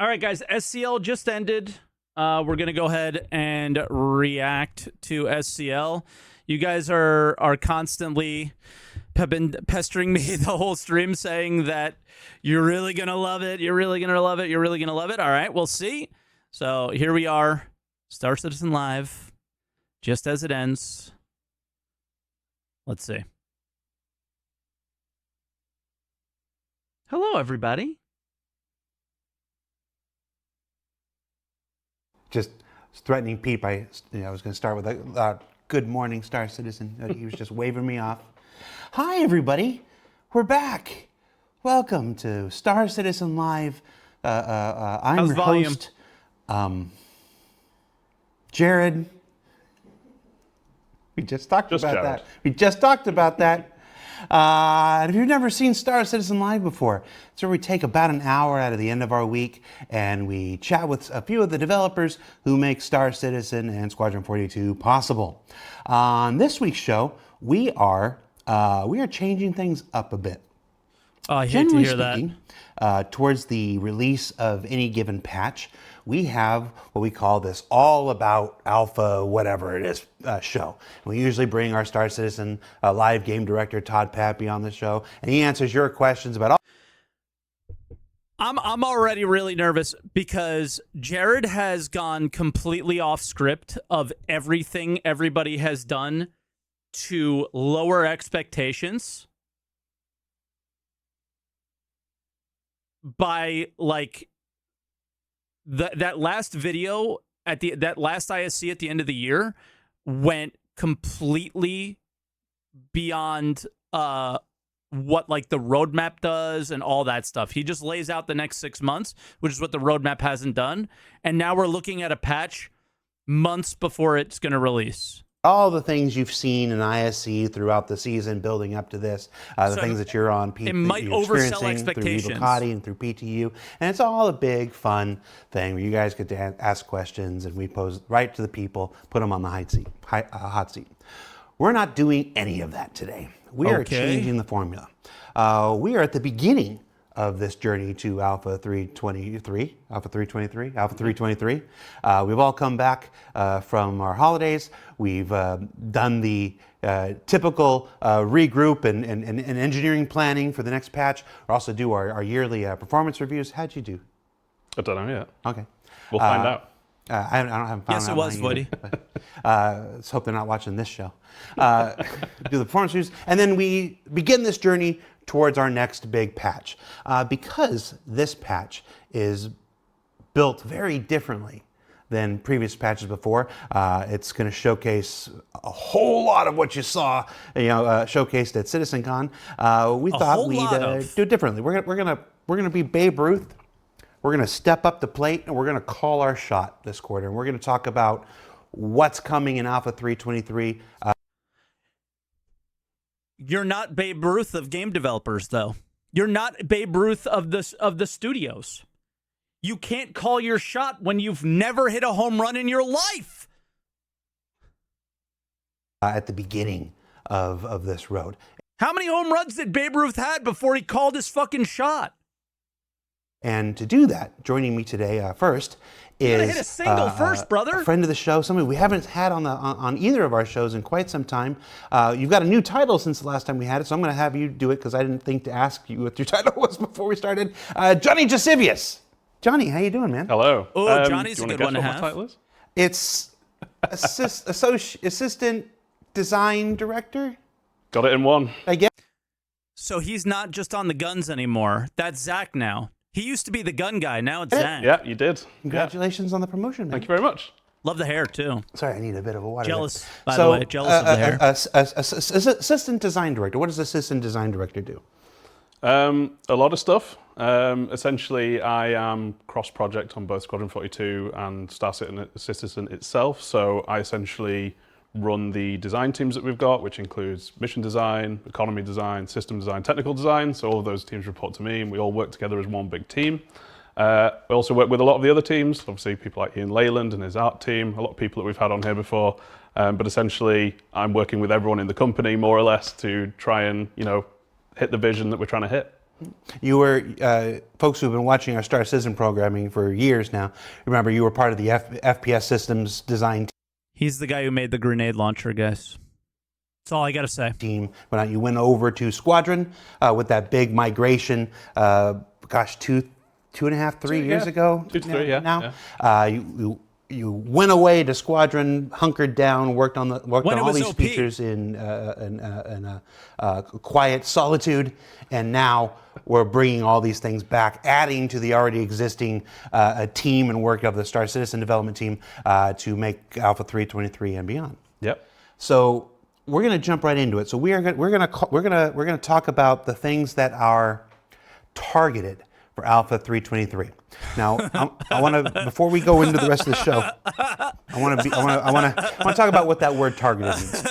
All right, guys, SCL just ended. We're going to go ahead and react to SCL. You guys are constantly have been pestering me the whole stream saying that you're really going to love it. You're really going to love it. You're really going to love it. All right, we'll see. So here we are, Star Citizen Live, just as it ends. Let's see. Hello, everybody. Just threatening Pete by, I was going to start with a good morning, Star Citizen. He was just waving me off. Hi, everybody. We're back. Welcome to Star Citizen Live. I'm your host, Jared. We just talked about that. We just talked about that. And if you've never seen Star Citizen Live before, it's where we take about an hour out of the end of our week and we chat with a few of the developers who make Star Citizen and Squadron 42 possible. On this week's show, we are changing things up a bit. Oh, I hate to hear that. Towards the release of any given patch, we have what we call this all about alpha, whatever it is, show. We usually bring our Star Citizen live game director, Todd Pappy, on the show, and he answers your questions about all. I'm already really nervous because Jared has gone completely off script of everything everybody has done to lower expectations by like that last video at that last ISC at the end of the year went completely beyond what like the roadmap does and all that stuff. He just lays out the next 6 months, which is what the roadmap hasn't done. And now we're looking at a patch months before it's going to release. All the things you've seen in ISC throughout the season building up to this, the things that you're on, it might oversell expectations through Evocati and through PTU, and it's all a big fun thing where you guys get to ask questions and we pose right to the people, put them on the hot seat. We're not doing any of that today. We are changing the formula. We are at the beginning of this journey to Alpha 323, Alpha 323, Alpha 323. We've all come back from our holidays. We've done the typical regroup and engineering planning for the next patch. We also do our yearly performance reviews. How'd you do? I don't know yet. Okay. We'll find out. I haven't found out. Yes, it was, Woody. Let's hope they're not watching this show. Do the performance reviews, and then we begin this journey towards our next big patch. Because this patch is built very differently than previous patches before, it's going to showcase a whole lot of what you saw, showcased at CitizenCon. We thought we'd do it differently. We're gonna be Babe Ruth. We're going to step up the plate and we're going to call our shot this quarter. And we're going to talk about what's coming in Alpha 323. You're not Babe Ruth of game developers, though. You're not Babe Ruth of the studios. You can't call your shot when you've never hit a home run in your life. At the beginning of this road. How many home runs did Babe Ruth had before he called his fucking shot? And to do that, joining me today first is you gotta hit a single first, brother. A friend of the show, somebody we haven't had on either of our shows in quite some time. You've got a new title since the last time we had it, so I'm going to have you do it because I didn't think to ask you what your title was before we started. Johnny Jasivius. Johnny, how you doing, man? Hello. Oh, Johnny's a good one to have. My title is? It's assistant design director. Got it in one. I guess. So he's not just on the guns anymore. That's Zach now. He used to be the gun guy. Now it's Zach. Yeah, you did. Congratulations on the promotion, man. Thank you very much. Love the hair, too. Sorry, I need a bit of a water. Jealous, by the way. Jealous of the hair. Assistant design director. What does assistant design director do? A lot of stuff. Essentially, I am cross-project on both Squadron 42 and Star Citizen itself. So I essentially run the design teams that we've got, which includes mission design, economy design, system design, technical design. So all of those teams report to me and we all work together as one big team. We also work with a lot of the other teams, obviously people like Ian Leyland and his art team, a lot of people that we've had on here before. But essentially, I'm working with everyone in the company more or less to try and, hit the vision that we're trying to hit. You were, folks who've been watching our Star Citizen programming for years now, remember you were part of the FPS systems design He's the guy who made the grenade launcher, guys. That's all I got to say. team. When you went over to Squadron with that big migration, two and a half, 3 years ago? 2 to 3, yeah. Now, you went away to Squadron, hunkered down, worked on all these OP. features in quiet solitude, and now we're bringing all these things back, adding to the already existing team and work of the Star Citizen development team to make Alpha 323 and beyond. Yep. So we're going to jump right into it. So we're going to talk about the things that are targeted for Alpha 323. Now, I want to, before we go into the rest of the show, I want to talk about what that word targeted means.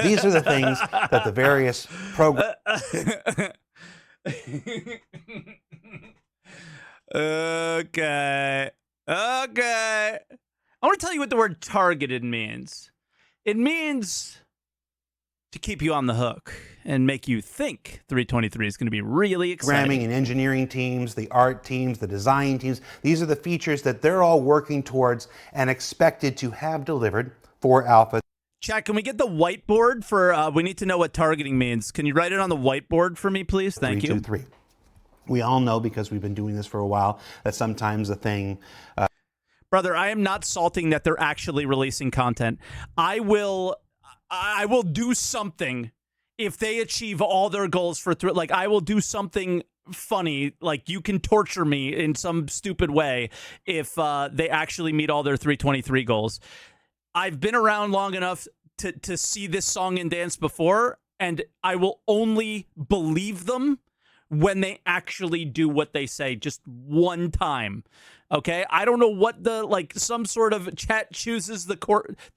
These are the things that the various programs. Okay. I want to tell you what the word targeted means. It means to keep you on the hook and make you think 323 is going to be really exciting. Programming and engineering teams, the art teams, the design teams, these are the features that they're all working towards and expected to have delivered for Alpha. Chat, can we get the whiteboard for, we need to know what targeting means. Can you write it on the whiteboard for me, please? Thank you. 323. We all know, because we've been doing this for a while, that sometimes a thing... Brother, I am not salting that they're actually releasing content. I will do something if they achieve all their goals for like I will do something funny, like you can torture me in some stupid way if they actually meet all their 323 goals. I've been around long enough to see this song and dance before, and I will only believe them when they actually do what they say just one time. Okay, I don't know what some sort of chat chooses the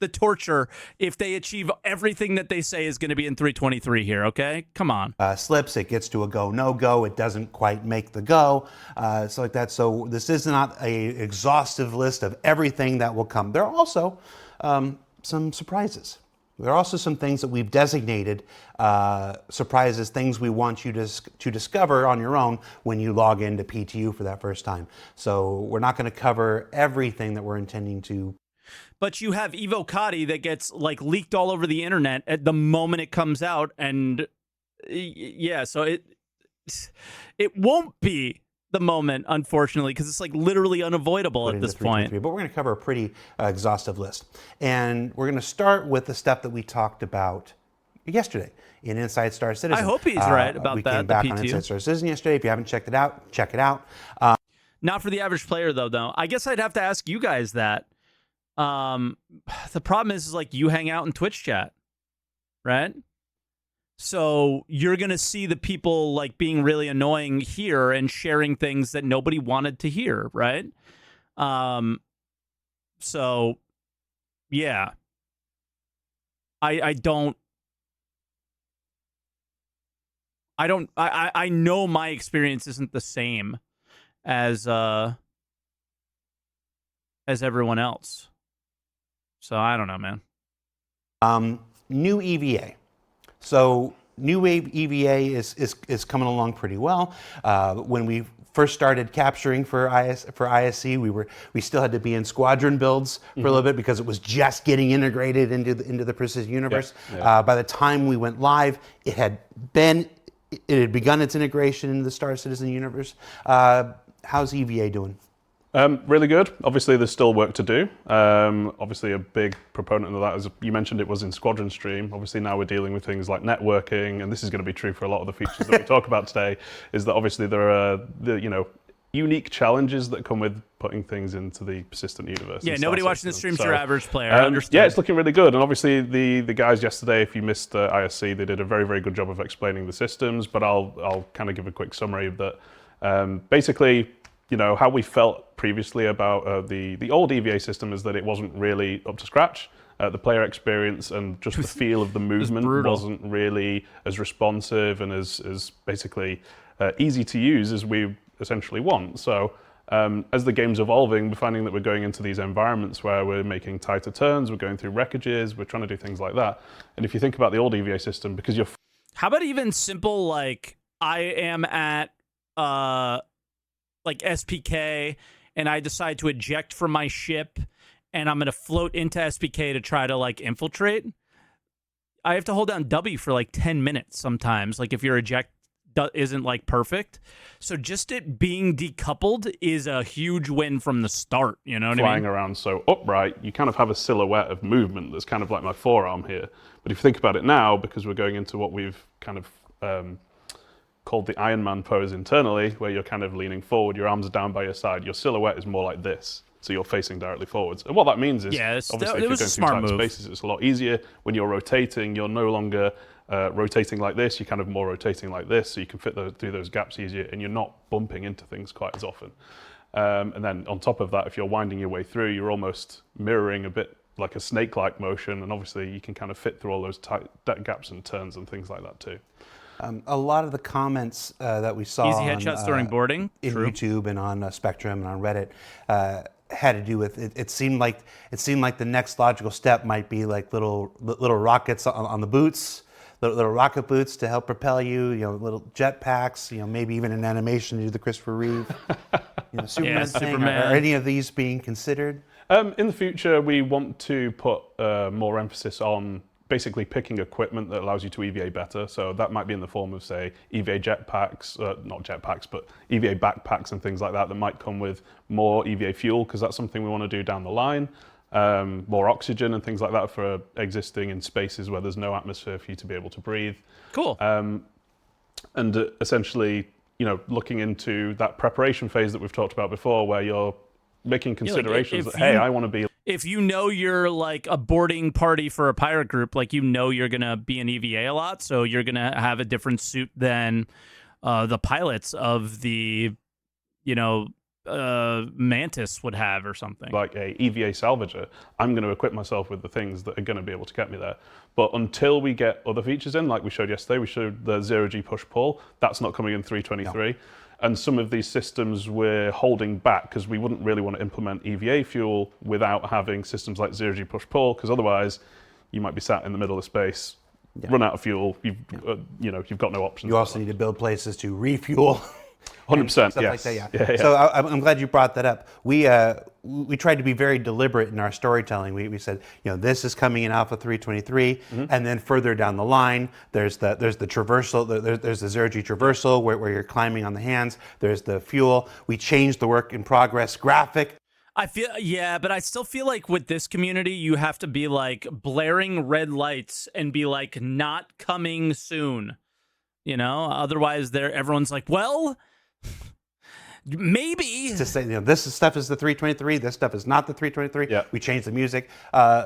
torture if they achieve everything that they say is going to be in 323 here. Okay, come on. Slips, it gets to a go, no go, it doesn't quite make the go, so like that. So this is not a exhaustive list of everything that will come. There are also some surprises. There are also some things that we've designated surprises, things we want you to discover on your own when you log into PTU for that first time. So we're not going to cover everything that we're intending to. But you have Evocati that gets leaked all over the internet at the moment it comes out, and yeah, so it won't be the moment, unfortunately, because it's literally unavoidable at this point. But we're going to cover a pretty exhaustive list. And we're going to start with the stuff that we talked about yesterday in Inside Star Citizen. I hope he's right about we that. We came back on Inside Star Citizen yesterday. If you haven't checked it out, check it out. Not for the average player, though. I guess I'd have to ask you guys that. The problem is you hang out in Twitch chat, right? So you're going to see the people being really annoying here and sharing things that nobody wanted to hear, right? So yeah. I know my experience isn't the same as everyone else. So I don't know, man. New EVA. So new wave EVA is coming along pretty well. When we first started capturing for ISC, we still had to be in squadron builds for a little bit because it was just getting integrated into the Precision universe. Yeah. By the time we went live, it had begun its integration into the Star Citizen universe. How's EVA doing? Really good. Obviously, there's still work to do. Obviously, a big proponent of that, as you mentioned, it was in Squadron Stream. Obviously, now we're dealing with things like networking, and this is going to be true for a lot of the features that we talk about today, is that obviously there are unique challenges that come with putting things into the persistent universe. Yeah, nobody watching the stream's your average player. Yeah, it's looking really good. And obviously, the guys yesterday, if you missed ISC, they did a very, very good job of explaining the systems, but I'll kind of give a quick summary of that. Basically, how we felt previously about the old EVA system is that it wasn't really up to scratch. The player experience and just the feel of the movement wasn't really as responsive and as basically easy to use as we essentially want. So as the game's evolving, we're finding that we're going into these environments where we're making tighter turns, we're going through wreckages, we're trying to do things like that. And if you think about the old EVA system, because you're... How about even simple, I am at like SPK and I decide to eject from my ship and I'm going to float into SPK to try to like infiltrate, I have to hold down W for like 10 minutes sometimes, like if your eject isn't like perfect. So just it being decoupled is a huge win from the start, you know what I Flying mean? around so upright, you kind of have a silhouette of movement that's kind of like my forearm here. But if you think about it now, because we're going into what we've kind of called the Iron Man pose internally, where you're kind of leaning forward, your arms are down by your side, your silhouette is more like this. So you're facing directly forwards. And what that means is, Yeah, obviously, it if you're was a going through smart tight move. spaces, it's a lot easier. When you're rotating, you're no longer rotating like this, you're kind of more rotating like this, so you can fit through those gaps easier, and you're not bumping into things quite as often. And then on top of that, if you're winding your way through, you're almost mirroring a bit like a snake-like motion, and obviously you can kind of fit through all those tight gaps and turns and things like that too. A lot of the comments that we saw Easy on, headshots during boarding. in True. YouTube and on Spectrum and on Reddit had to do with it. It seemed like the next logical step might be like little rockets on the boots, little rocket boots to help propel you. You know, little jet packs. You know, maybe even an animation to do the Christopher Reeve, Superman thing. Superman. Are any of these being considered? In the future, we want to put more emphasis on basically picking equipment that allows you to EVA better. So that might be in the form of, say, EVA jetpacks, not jetpacks, but EVA backpacks and things like that might come with more EVA fuel, because that's something we want to do down the line. More oxygen and things like that for existing in spaces where there's no atmosphere for you to be able to breathe. Cool. And essentially, looking into that preparation phase that we've talked about before, where you're making considerations that, hey, I want to be... If you know you're like a boarding party for a pirate group, like you're going to be an EVA a lot, so you're going to have a different suit than the pilots of the, Mantis would have or something. Like a EVA salvager, I'm going to equip myself with the things that are going to be able to get me there. But until we get other features in, like we showed yesterday, we showed the 0G push-pull, that's not coming in 323. No. And some of these systems we're holding back because we wouldn't really want to implement EVA fuel without having systems like 0G push-pull, because otherwise you might be sat in the middle of space, run out of fuel, you've got no options. You also need to build places to refuel. 100%, stuff yes. like that, yeah. So I'm glad you brought that up. We tried to be very deliberate in our storytelling. We said, this is coming in Alpha 323, and then further down the line, there's the traversal, there's the 0G traversal where you're climbing on the hands. There's the fuel. We changed the work in progress graphic. But I still feel like with this community, you have to be like blaring red lights and be like, not coming soon. Otherwise everyone's like, well, maybe. To say, this stuff is the 323, this stuff is not the 323. Yeah. We changed the music.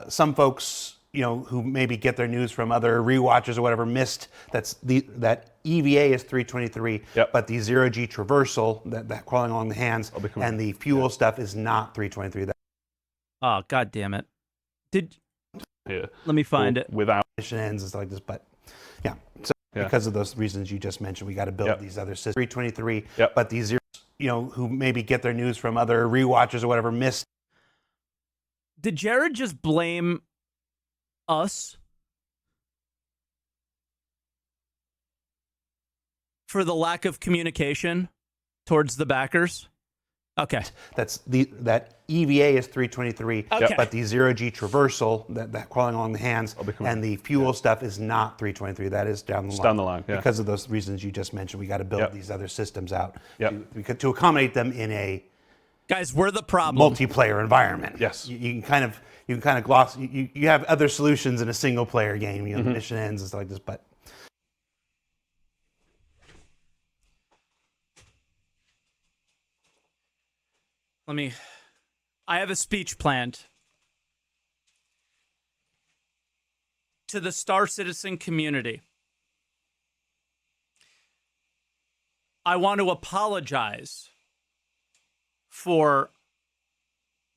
Some folks, who maybe get their news from other rewatchers or whatever, missed that EVA is 323, but the 0G traversal, that crawling along the hands, and the fuel stuff is not 323. Oh, God damn it. Here. Let me find it. Without mission ends and stuff like this, but yeah. So because of those reasons you just mentioned, we got to build these other systems. 323, but these who maybe get their news from other rewatchers or whatever missed. Did Jared just blame us for the lack of communication towards the backers? Okay. That EVA is 323, okay. But the 0G traversal, that crawling along the hands, and the fuel stuff is not 323. That is down the line. Down the line, Because of those reasons you just mentioned, we got to build these other systems out to accommodate them in a we're the problem. Multiplayer environment. Yes. You can kind of gloss. You have other solutions in a single player game. The mission ends and stuff like this, but. I have a speech planned to the Star Citizen community. I want to apologize for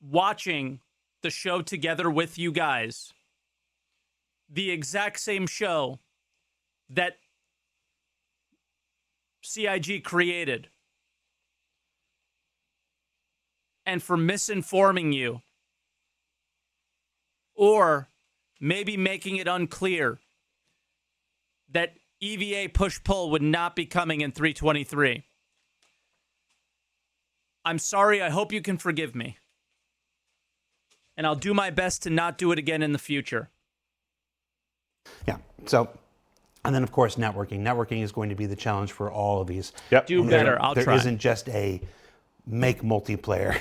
watching the show together with you guys, the exact same show that CIG created, and for misinforming you, or maybe making it unclear that EVA push-pull would not be coming in 323. I'm sorry. I hope you can forgive me. And I'll do my best to not do it again in the future. Yeah. So, and then of course networking. Networking is going to be the challenge for all of these. Yep. Do better. I'll try. There isn't just a make multiplayer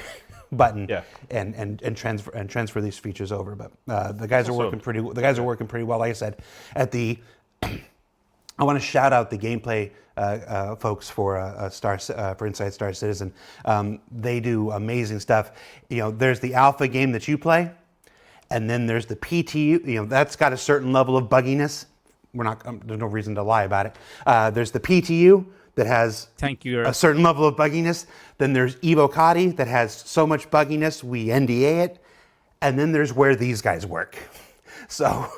button Yeah. and transfer these features over. But the guys are working pretty. The guys are working pretty well. Like I said, at the I want to shout out the gameplay folks for for Inside Star Citizen. They do amazing stuff. You know, there's the alpha game that you play, and then there's the PTU. You know, that's got a certain level of bugginess. We're not. There's no reason to lie about it. There's the PTU that has a certain level of bugginess. Then there's Evocati that has so much bugginess we NDA it, and then there's where these guys work. So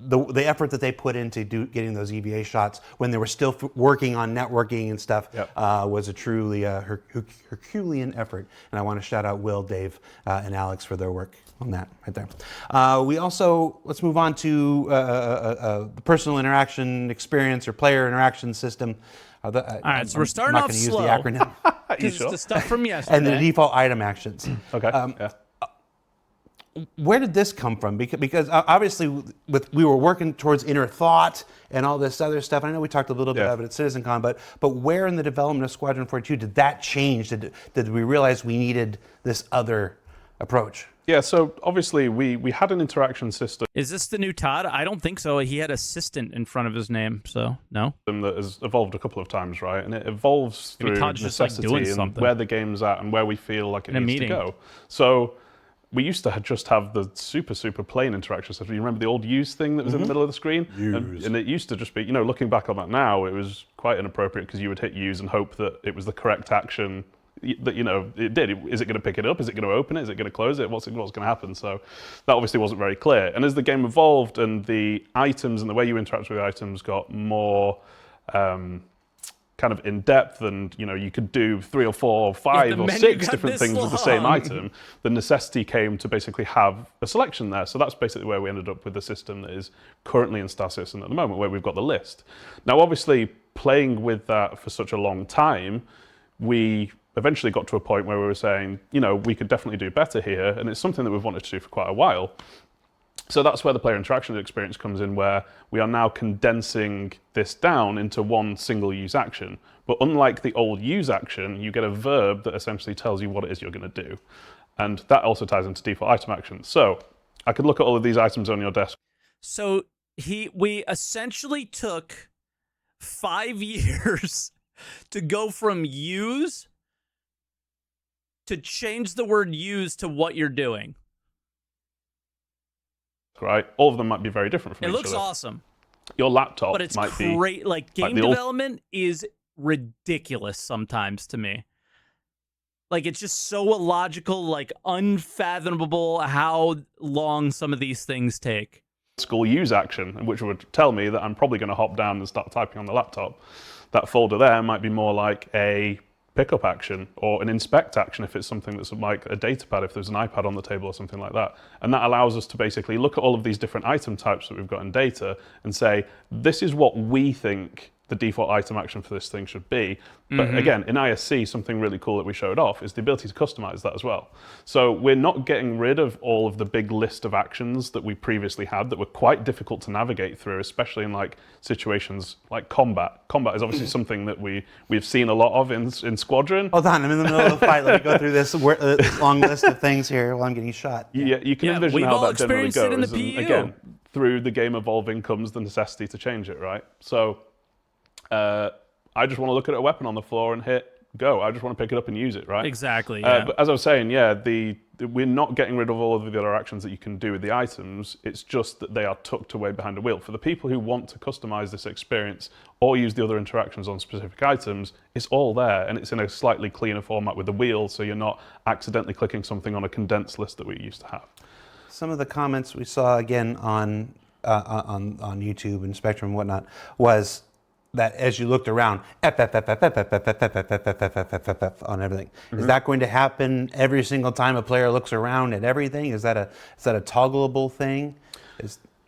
the effort that they put into getting those EVA shots when they were still working on networking and stuff was a truly Herculean effort. And I want to shout out Will, Dave, and Alex for their work on that right there. We also, let's move on to the personal interaction experience or player interaction system. All right, so we're starting off slow. I'm not going to use the acronym. You sure? The stuff from yesterday. And the default item actions. Okay. Yeah. Where did this come from? Because obviously we were working towards inner thought and all this other stuff. I know we talked a little bit about it at CitizenCon, but where in the development of Squadron 42 did that change? Did we realize we needed this other approach? Yeah, so obviously we had an interaction system. Is this the new Todd? I don't think so. He had assistant in front of his name, so no. That has evolved a couple of times, right? And it evolves through necessity and where the game's at and where we feel like it needs to go. So we used to just have the super plain interaction stuff. You remember the old use thing that was in the middle of the screen? And it used to just be, you know, looking back on that now, it was quite inappropriate because you would hit use and hope that it was the correct action that, you know, it did. Is it going to pick it up? Is it going to open it? Is it going to close it? What's going to happen? So that obviously wasn't very clear. And as the game evolved and the items and the way you interact with the items got more kind of in depth, and you know you could do 3 or 4 or 5 or 6 different things with the same item, the necessity came to basically have a selection there. So that's basically where we ended up with the system that is currently in Star Citizen at the moment, where we've got the list. Now obviously playing with that for such a long time, we eventually got to a point where we were saying, you know, we could definitely do better here, and it's something that we've wanted to do for quite a while. So that's where the player interaction experience comes in, where we are now condensing this down into one single use action. But unlike the old use action, you get a verb that essentially tells you what it is you're going to do. And that also ties into default item actions. So I could look at all of these items on your desk. So we essentially took 5 years to go from use to change the word use to what you're doing. Right, all of them might be very different from each other. It looks awesome. Your laptop but it's might be great. Like game development is ridiculous sometimes to me. Like it's just so illogical, like unfathomable how long some of these things take. School use action, which would tell me that I'm probably going to hop down and start typing on the laptop. That folder there might be more like a pickup action or an inspect action if it's something that's like a data pad, if there's an iPad on the table or something like that. And that allows us to basically look at all of these different item types that we've got in data and say, this is what we think the default item action for this thing should be. But again, in ISC, something really cool that we showed off is the ability to customize that as well. So we're not getting rid of all of the big list of actions that we previously had that were quite difficult to navigate through, especially in like situations like combat. Combat is obviously something that we've seen a lot of in Squadron. Hold on, I'm in the middle of the fight. Let me go through this long list of things here while I'm getting shot. Yeah, you can envision how that generally goes. In the PU. And again, through the game evolving comes the necessity to change it, right? So I just want to look at a weapon on the floor and hit go. I just want to pick it up and use it, right? Exactly. Yeah. But as I was saying, yeah, we're not getting rid of all of the other actions that you can do with the items. It's just that they are tucked away behind a wheel. For the people who want to customize this experience or use the other interactions on specific items, it's all there, and it's in a slightly cleaner format with the wheel, so you're not accidentally clicking something on a condensed list that we used to have. Some of the comments we saw again on YouTube and Spectrum and whatnot was that as you looked around, on everything. Is that going to happen every single time a player looks around at everything? Is that a toggleable thing?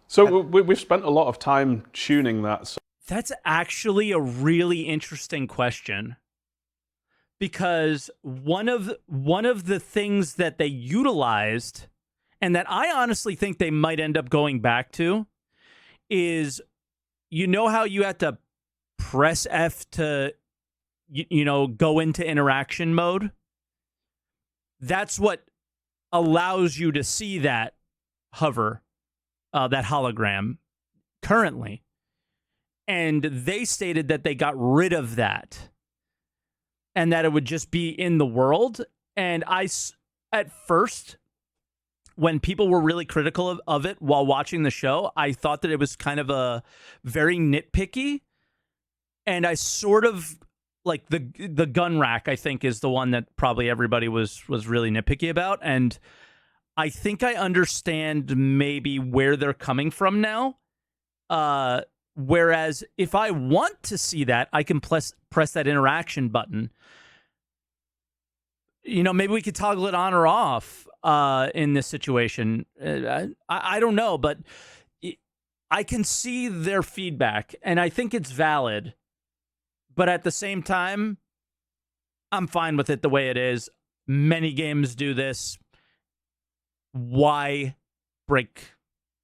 So we've spent a lot of time tuning that. So That's actually a really interesting question, because one of the things that they utilized, and that I honestly think they might end up going back to, is, you know how you have to press F to go into interaction mode? That's what allows you to see that hover, that hologram currently. And they stated that they got rid of that and that it would just be in the world. And at first, when people were really critical of it while watching the show, I thought that it was kind of a very nitpicky. And I sort of like the gun rack, I think, is the one that probably everybody was really nitpicky about. And I think I understand maybe where they're coming from now. Whereas if I want to see that, I can press that interaction button. Maybe we could toggle it on or off in this situation. I don't know, but I can see their feedback, and I think it's valid. But at the same time, I'm fine with it the way it is. Many games do this. Why break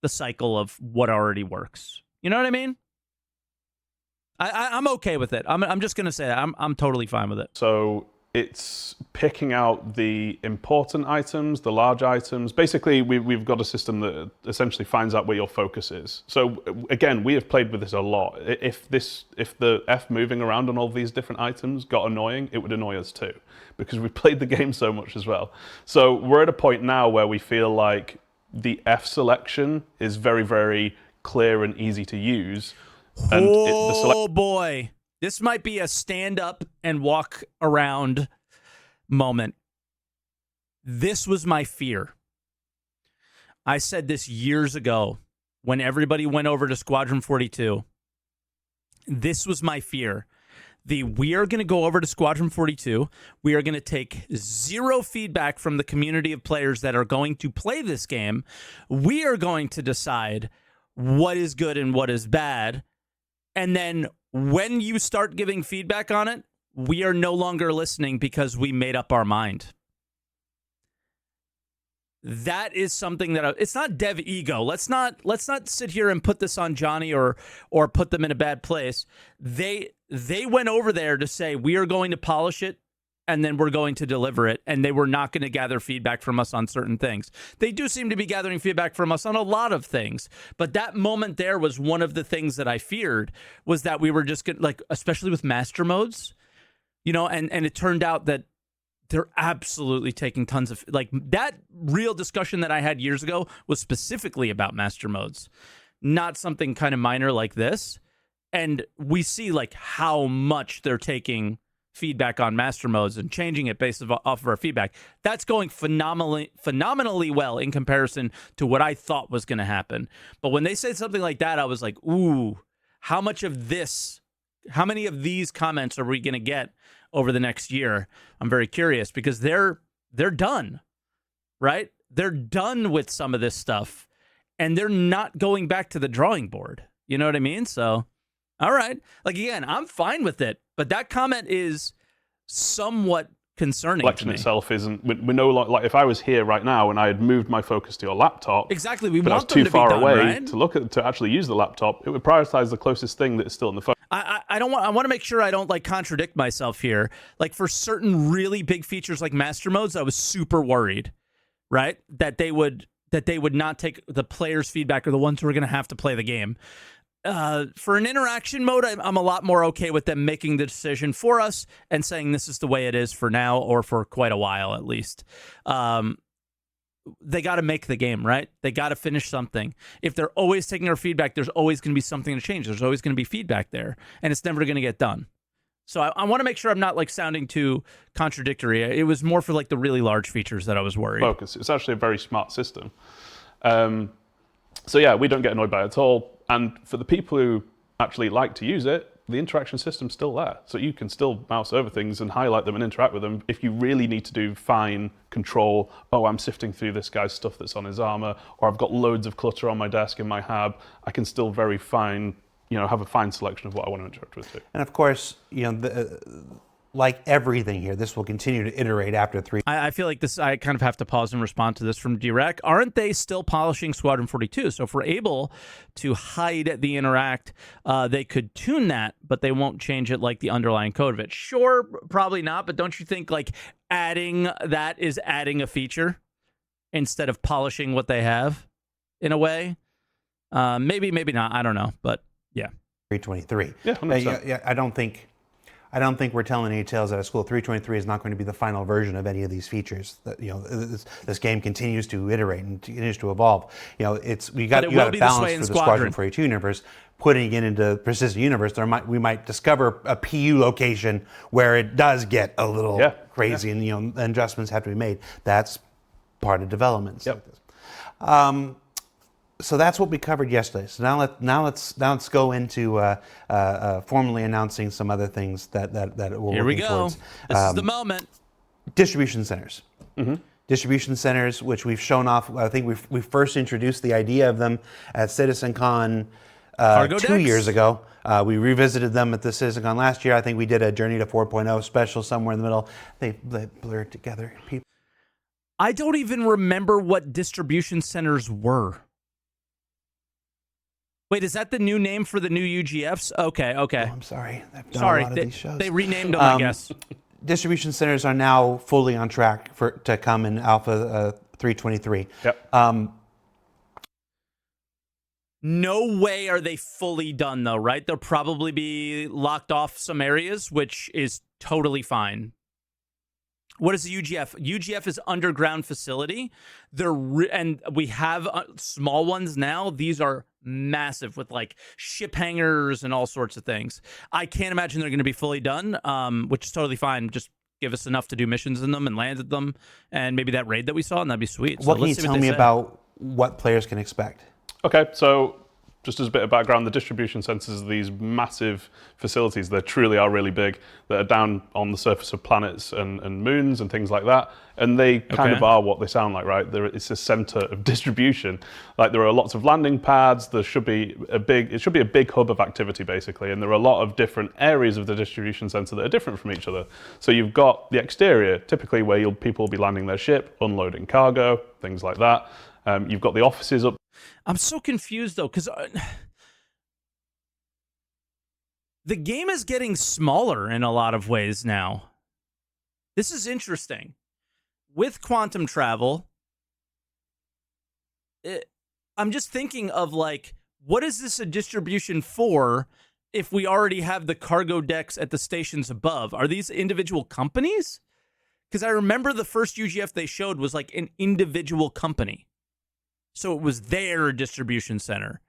the cycle of what already works? You know what I mean? I'm okay with it. I'm just gonna say that I'm totally fine with it. So it's picking out the important items, the large items. Basically, we've got a system that essentially finds out where your focus is. So again, we have played with this a lot. If the F moving around on all these different items got annoying, it would annoy us too, because we played the game so much as well. So we're at a point now where we feel like the F selection is very, very clear and easy to use. And boy, this might be a stand up and walk around moment. This was my fear. I said this years ago when everybody went over to Squadron 42. This was my fear. We are going to go over to Squadron 42. We are going to take zero feedback from the community of players that are going to play this game. We are going to decide what is good and what is bad. And then when you start giving feedback on it, we are no longer listening because we made up our mind. That is something that it's not dev ego. Let's not sit here and put this on Johnny or put them in a bad place. They went over there to say we are going to polish it and then we're going to deliver it, and they were not going to gather feedback from us on certain things. They do seem to be gathering feedback from us on a lot of things, but that moment there was one of the things that I feared, was that we were just going to, like, especially with master modes, and it turned out that they're absolutely taking tons of, like, that real discussion that I had years ago was specifically about master modes, not something kind of minor like this. And we see like how much they're taking feedback on master modes and changing it based off of our feedback. That's going phenomenally well in comparison to what I thought was going to happen. But when they said something like that, I was like, ooh, how many of these comments are we going to get over the next year? I'm very curious, because they're done, right? They're done with some of this stuff, and they're not going back to the drawing board. You know what I mean? So, all right. Like, again, I'm fine with it, but that comment is somewhat concerning to selection me. itself isn't. We know, like if I was here right now and I had moved my focus to your laptop, exactly, we but I was want them too to far be done, away right? to actually use the laptop, it would prioritize the closest thing that is still in the phone. I want to make sure I don't like contradict myself here. Like, for certain really big features like master modes, I was super worried, right? That they would not take the players' feedback, or the ones who are going to have to play the game. For an interaction mode, I'm a lot more okay with them making the decision for us and saying this is the way it is for now, or for quite a while at least. They got to make the game, right? They got to finish something. If they're always taking our feedback, there's always going to be something to change. There's always going to be feedback there, and it's never going to get done. So I want to make sure I'm not like sounding too contradictory. It was more for like the really large features that I was worried. Focus. It's actually a very smart system. So yeah, we don't get annoyed by it at all. And for the people who actually like to use it, the interaction system's still there. So you can still mouse over things and highlight them and interact with them if you really need to do fine control. Oh, I'm sifting through this guy's stuff that's on his armor, or I've got loads of clutter on my desk in my hab. I can still very fine, have a fine selection of what I want to interact with too. And of course, like everything here, this will continue to iterate after 3. I feel like this, I kind of have to pause and respond to this from Direct. Aren't they still polishing Squadron 42? So if we're able to hide the interact, they could tune that, but they won't change it like the underlying code of it. Sure, probably not, but don't you think like adding that is adding a feature instead of polishing what they have in a way? Maybe not. I don't know, but yeah. 323. Yeah, 100%. Yeah, I don't think we're telling any tales out of school. 323 is not going to be the final version of any of these features. That this game continues to iterate and continues to evolve. We got a balance for the Squadron 42 universe. Putting it into Persistent Universe, we might discover a PU location where it does get a little crazy, and adjustments have to be made. That's part of development. Yep. Like so that's what we covered yesterday. So now let's go into formally announcing some other things that we're Here we working go. towards. This is the moment. Distribution centers. Mm-hmm. Distribution centers, which we've shown off. I think we first introduced the idea of them at CitizenCon 2 years ago. We revisited them at the CitizenCon last year. I think we did a Journey to 4.0 special somewhere in the middle. They blurred together. I don't even remember what distribution centers were. Wait, is that the new name for the new UGFs? Okay. Oh, I'm sorry. I've done Sorry, a lot of these shows. they renamed them, I guess. Distribution centers are now fully on track to come in Alpha 323. Yep. No way are they fully done, though, right? They'll probably be locked off some areas, which is totally fine. What is the UGF? UGF is underground facility. And we have small ones now. These are massive with like ship hangars and all sorts of things. I can't imagine they're going to be fully done, which is totally fine. Just give us enough to do missions in them and land at them, and maybe that raid that we saw, and that'd be sweet. What can you tell me about what players can expect? Okay, so just as a bit of background, the distribution centers are these massive facilities. They truly are really big, that are down on the surface of planets and moons and things like that. And they kind of are what they sound like, right? It's a center of distribution. Like there are lots of landing pads. It should be a big hub of activity, basically. And there are a lot of different areas of the distribution center that are different from each other. So you've got the exterior, typically where people will be landing their ship, unloading cargo, things like that. You've got the offices up. I'm so confused, though, because the game is getting smaller in a lot of ways now. This is interesting. With quantum travel, I'm just thinking of, like, what is this a distribution for if we already have the cargo decks at the stations above? Are these individual companies? Because I remember the first UGF they showed was, like, an individual company. So it was their distribution center.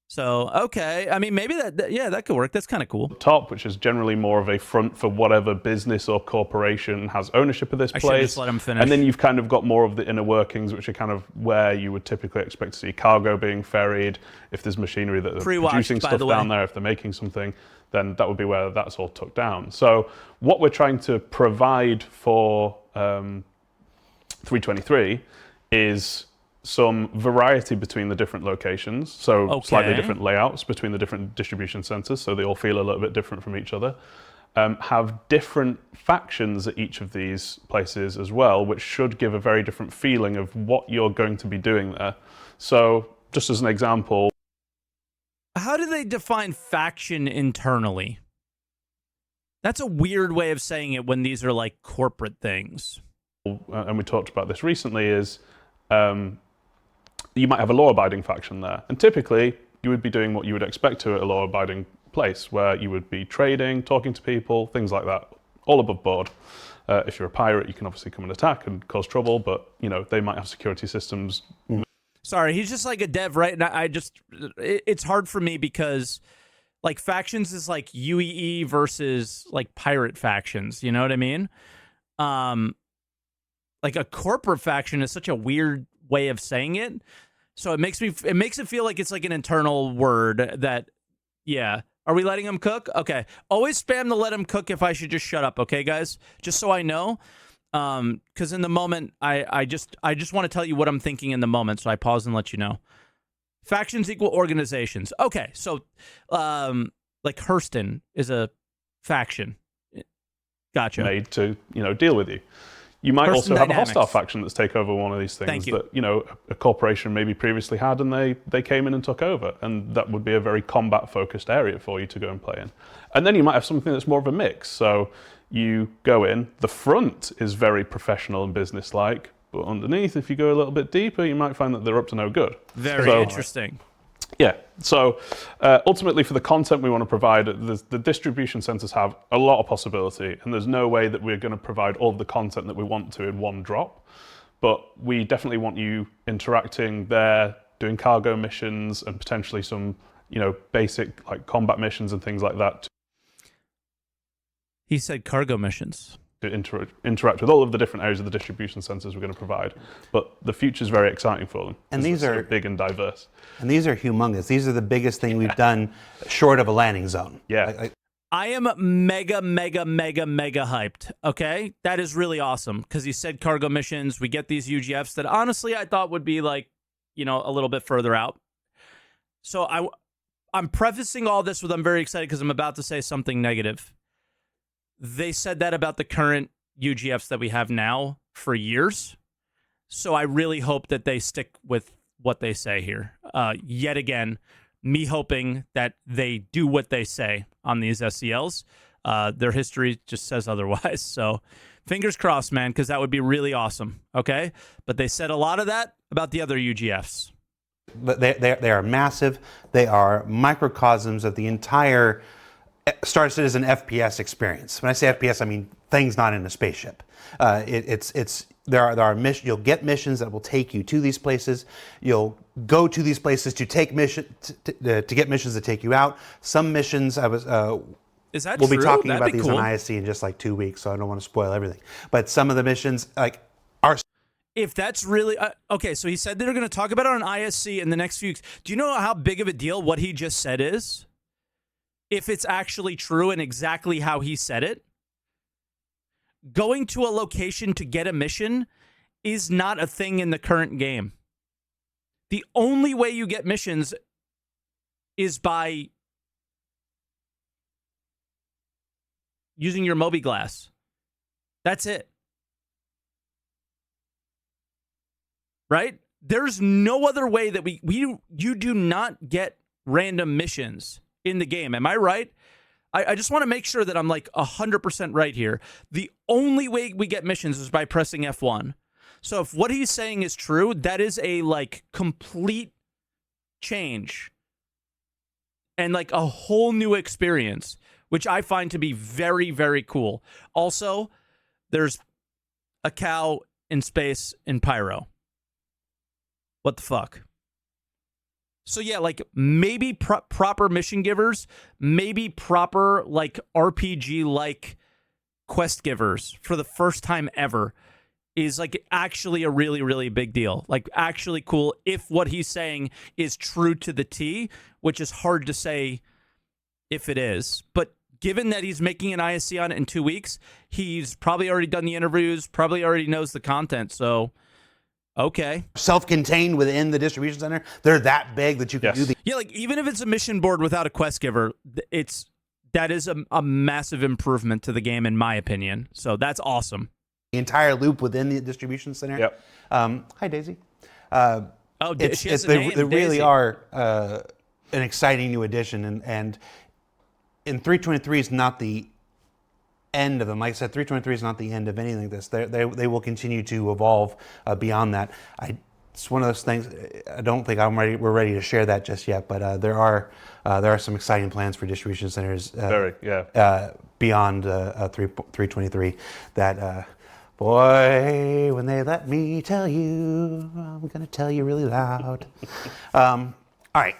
So, okay. I mean, maybe that could work. That's kind of cool. Top, which is generally more of a front for whatever business or corporation has ownership of this place. I should just let him finish. And then you've kind of got more of the inner workings, which are kind of where you would typically expect to see cargo being ferried. If there's machinery that are producing stuff down there, if they're making something, then that would be where that's all tucked down. So what we're trying to provide for 323 is some variety between the different locations, so slightly different layouts between the different distribution centers, so they all feel a little bit different from each other. Have different factions at each of these places as well, which should give a very different feeling of what you're going to be doing there. So just as an example. How do they define faction internally? That's a weird way of saying it when these are like corporate things. And we talked about this recently, is you might have a law-abiding faction there. And typically, you would be doing what you would expect to at a law-abiding place, where you would be trading, talking to people, things like that, all above board. If you're a pirate, you can obviously come and attack and cause trouble, but they might have security systems. Sorry, he's just like a dev, right? And it's hard for me because like factions is like UEE versus like pirate factions, you know what I mean? Like a corporate faction is such a weird way of saying it. So it makes it feel like it's like an internal word that, Are we letting him cook? Okay. Always spam the let him cook if I should just shut up, okay, guys? Just so I know. Because in the moment, I just want to tell you what I'm thinking in the moment, so I pause and let you know. Factions equal organizations. Okay, so like Hurston is a faction. Gotcha. Made to deal with you. You might Hurston also have Dynamics. a hostile faction that's take over one of these things Thank you. that a corporation maybe previously had, and they came in and took over, and that would be a very combat focused area for you to go and play in. And then you might have something that's more of a mix. So you go in, the front is very professional and business-like, but underneath, if you go a little bit deeper, you might find that they're up to no good. Very interesting. Yeah, so ultimately for the content we want to provide, the distribution centers have a lot of possibility, and there's no way that we're going to provide all of the content that we want to in one drop, but we definitely want you interacting there, doing cargo missions, and potentially some basic like combat missions and things like that. He said cargo missions. To interact with all of the different areas of the distribution centers we're going to provide. But the future's very exciting for them. And these are big and diverse. And these are humongous. These are the biggest thing we've done short of a landing zone. Yeah. I am mega hyped, okay? That is really awesome, because he said cargo missions. We get these UGFs that honestly I thought would be like, a little bit further out. So I'm prefacing all this with I'm very excited because I'm about to say something negative. They said that about the current UGFs that we have now for years. So I really hope that they stick with what they say here. Yet again, me hoping that they do what they say on these SCLs. Their history just says otherwise. So fingers crossed, man, because that would be really awesome. Okay? But they said a lot of that about the other UGFs. But they are massive. They are microcosms of the entire Star Citizen FPS experience. When I say FPS, I mean things not in a spaceship. There are missions. You'll get missions that will take you to these places. You'll go to these places to take to get missions that take you out. Some missions Is that we'll true? be talking That'd about be these cool. on ISC in just like 2 weeks, so I don't want to spoil everything. But some of the missions are. If that's really okay, so he said they're going to talk about it on ISC in the next few weeks. Do you know how big of a deal what he just said is? If it's actually true and exactly how he said it, going to a location to get a mission is not a thing in the current game. The only way you get missions is by using your Moby Glass. That's it. Right? There's no other way that you do not get random missions in the game. Am I right? I just want to make sure that I'm like 100% right here. The only way we get missions is by pressing F1. So if what he's saying is true, that is a like complete change and like a whole new experience, which I find to be very, very cool. Also, there's a cow in space in Pyro. What the fuck? So yeah, like maybe proper mission givers, maybe proper like RPG like quest givers for the first time ever is like actually a really, really big deal. Like actually cool if what he's saying is true to the T, which is hard to say if it is. But given that he's making an ISC on it in 2 weeks, he's probably already done the interviews, probably already knows the content. So okay. Self-contained within the distribution center. They're that big that you can do the. Yeah, like even if it's a mission board without a quest giver, that is a massive improvement to the game in my opinion. So that's awesome. The entire loop within the distribution center. Yep. Hi, Daisy. She has a name, they really Daisy. are an exciting new addition, and in 323 is not the end of them. Like I said, 323 is not the end of anything like this. They will continue to evolve beyond that. It's one of those things. I don't think we're ready to share that just yet, but there are some exciting plans for distribution centers. Beyond 323 that. Boy, when they let me tell you, I'm going to tell you really loud. All right.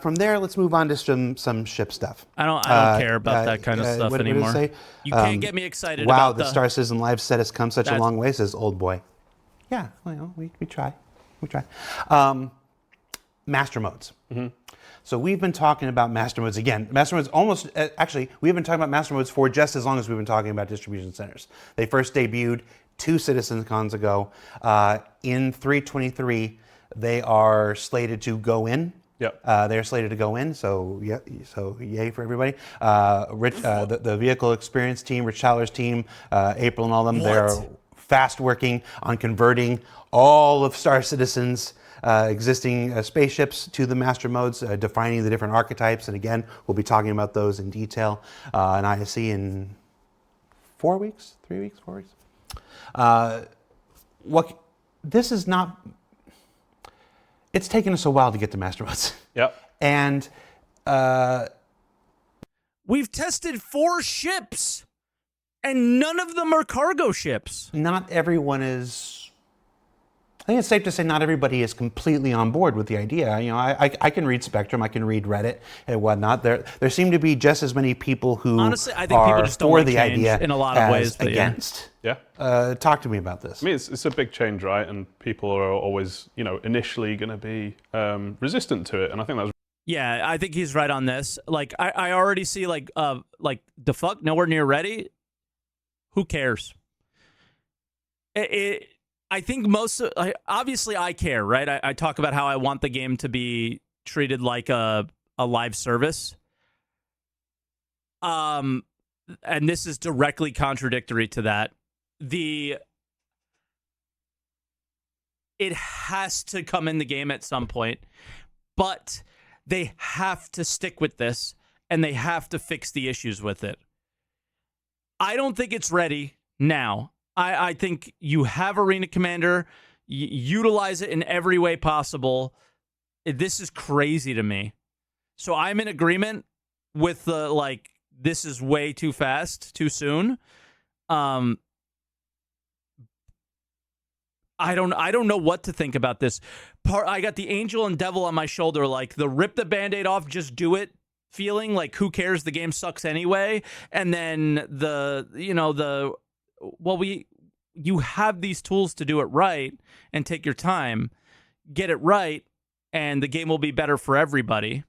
From there, let's move on to some ship stuff. I don't care about that kind of stuff anymore. What did it say? You can't get me excited wow, about the Star Citizen Live set has come such a That's- long way, says Old Boy. Yeah, well, we try. We try. master modes. So we've been talking about master modes again. Master modes almost, actually, we've been talking about master modes for just as long as we've been talking about distribution centers. They first debuted 2 CitizenCons ago. In 323, they are slated to go in. Yep. They're slated to go in, so yeah, so yay for everybody. Rich, the vehicle experience team, Rich Tyler's team, April and all of them, they're fast working on converting all of Star Citizen's existing spaceships to the master modes, defining the different archetypes, and again, we'll be talking about those in detail in ISC in 4 weeks, 3 weeks, 4 weeks. This is not. It's taken us a while to get to master modes. Yep. And we've tested 4 ships, and none of them are cargo ships. not everyone is. I think it's safe to say not everybody is completely on board with the idea. You know, I can read Spectrum, I can read Reddit and whatnot. There seem to be just as many people who Honestly, I think people are just don't for like the change idea in a lot of as ways, but yeah. against. Yeah. Talk to me about this. I mean, it's a big change, right? And people are always, initially going to be resistant to it. And I think that's Yeah, I think he's right on this. Like, I already see, like the fuck, nowhere near ready. Who cares? I think obviously I care, right? I talk about how I want the game to be treated like a live service. And this is directly contradictory to that. It has to come in the game at some point, but they have to stick with this and they have to fix the issues with it. I don't think it's ready now. I think you have Arena Commander, utilize it in every way possible. This is crazy to me. So I'm in agreement with the, this is way too fast, too soon. I don't know what to think about this. I got the angel and devil on my shoulder, like the rip the Band-Aid off, just do it feeling, like who cares, the game sucks anyway. And then you have these tools to do it right and take your time, get it right, and the game will be better for everybody.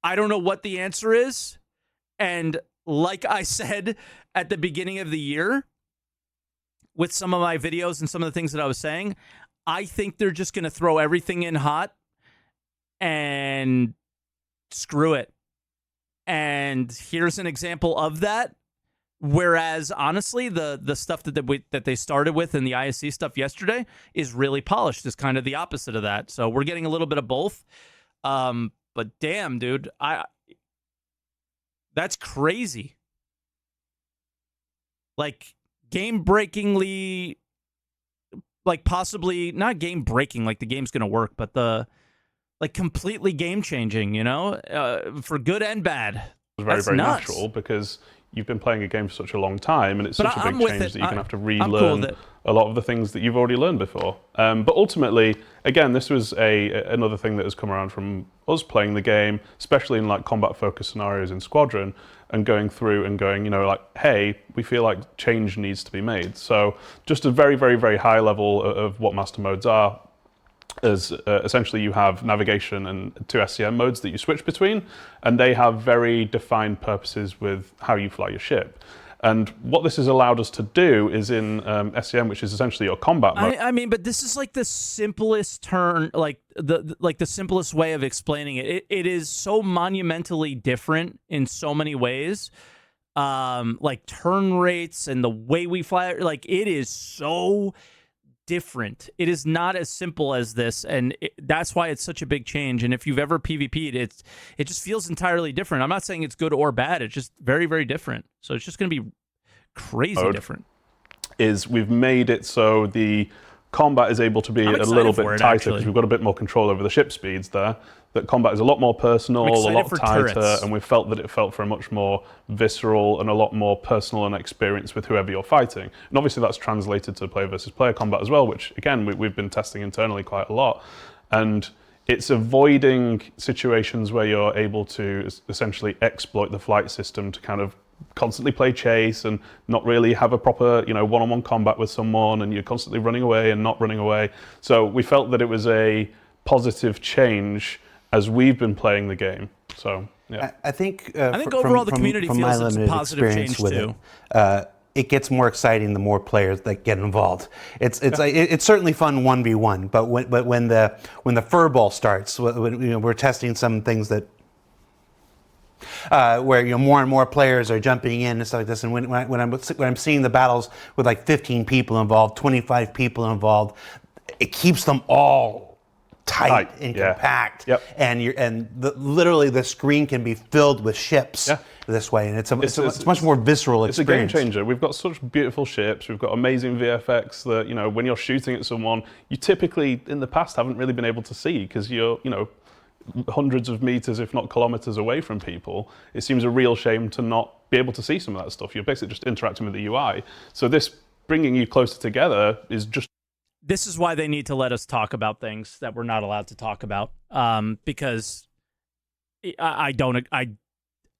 I don't know what the answer is. And like I said at the beginning of the year, with some of my videos and some of the things that I was saying, I think they're just going to throw everything in hot and screw it. And here's an example of that. Whereas, honestly, the stuff that they started with in the ISC stuff yesterday is really polished. Is kind of the opposite of that. So we're getting a little bit of both. But damn, dude, that's crazy. Like, game-breakingly, like possibly not game-breaking, like the game's gonna work, but completely game-changing. For good and bad. It's very, That's very nuts. natural because you've been playing a game for such a long time, and it's But such a I'm big with change it. that you're going to have to I'm cool relearn with it. a lot of the things that you've already learned before. But ultimately, again, this was another thing that has come around from us playing the game, especially in combat-focused scenarios in Squadron, and going through and going, hey, we feel like change needs to be made. So just a very, very, very high level of what master modes are. As essentially you have navigation and 2 SCM modes that you switch between, and they have very defined purposes with how you fly your ship. And what this has allowed us to do is in SCM, which is essentially your combat mode. I mean, but this is like the simplest the simplest way of explaining it. It is so monumentally different in so many ways. Like turn rates and the way we fly, like it is so different. It is not as simple as this, and that's why it's such a big change. And if you've ever PvP'd, it just feels entirely different. I'm not saying it's good or bad. It's just very, very different. So it's just going to be crazy different. We've made it so the combat is able to be a little bit tighter because we've got a bit more control over the ship speeds there. That combat is a lot more personal, a lot tighter, turrets. and we felt that it felt for a much more visceral and a lot more personal and experience with whoever you're fighting. And obviously that's translated to player versus player combat as well, which again we've been testing internally quite a lot. And it's avoiding situations where you're able to essentially exploit the flight system to kind of constantly play chase and not really have a proper, one-on-one combat with someone, and you're constantly running away and not running away. So we felt that it was a positive change as we've been playing the game. So yeah, I think overall the community feels it's a positive change too. It gets more exciting the more players that get involved. It's certainly fun 1v1, but when the furball starts, when we're testing some things that where more and more players are jumping in and stuff like this, and when I'm seeing the battles with like 15 people involved, 25 people involved, it keeps them all tight and compact. Yep. And literally the screen can be filled with ships this way, and it's a much more visceral experience. It's a game changer. We've got such beautiful ships. We've got amazing VFX that when you're shooting at someone, you typically in the past haven't really been able to see because you're hundreds of meters, if not kilometers away from people. It seems a real shame to not be able to see some of that stuff. You're basically just interacting with the UI. So this bringing you closer together is just. This is why they need to let us talk about things that we're not allowed to talk about, because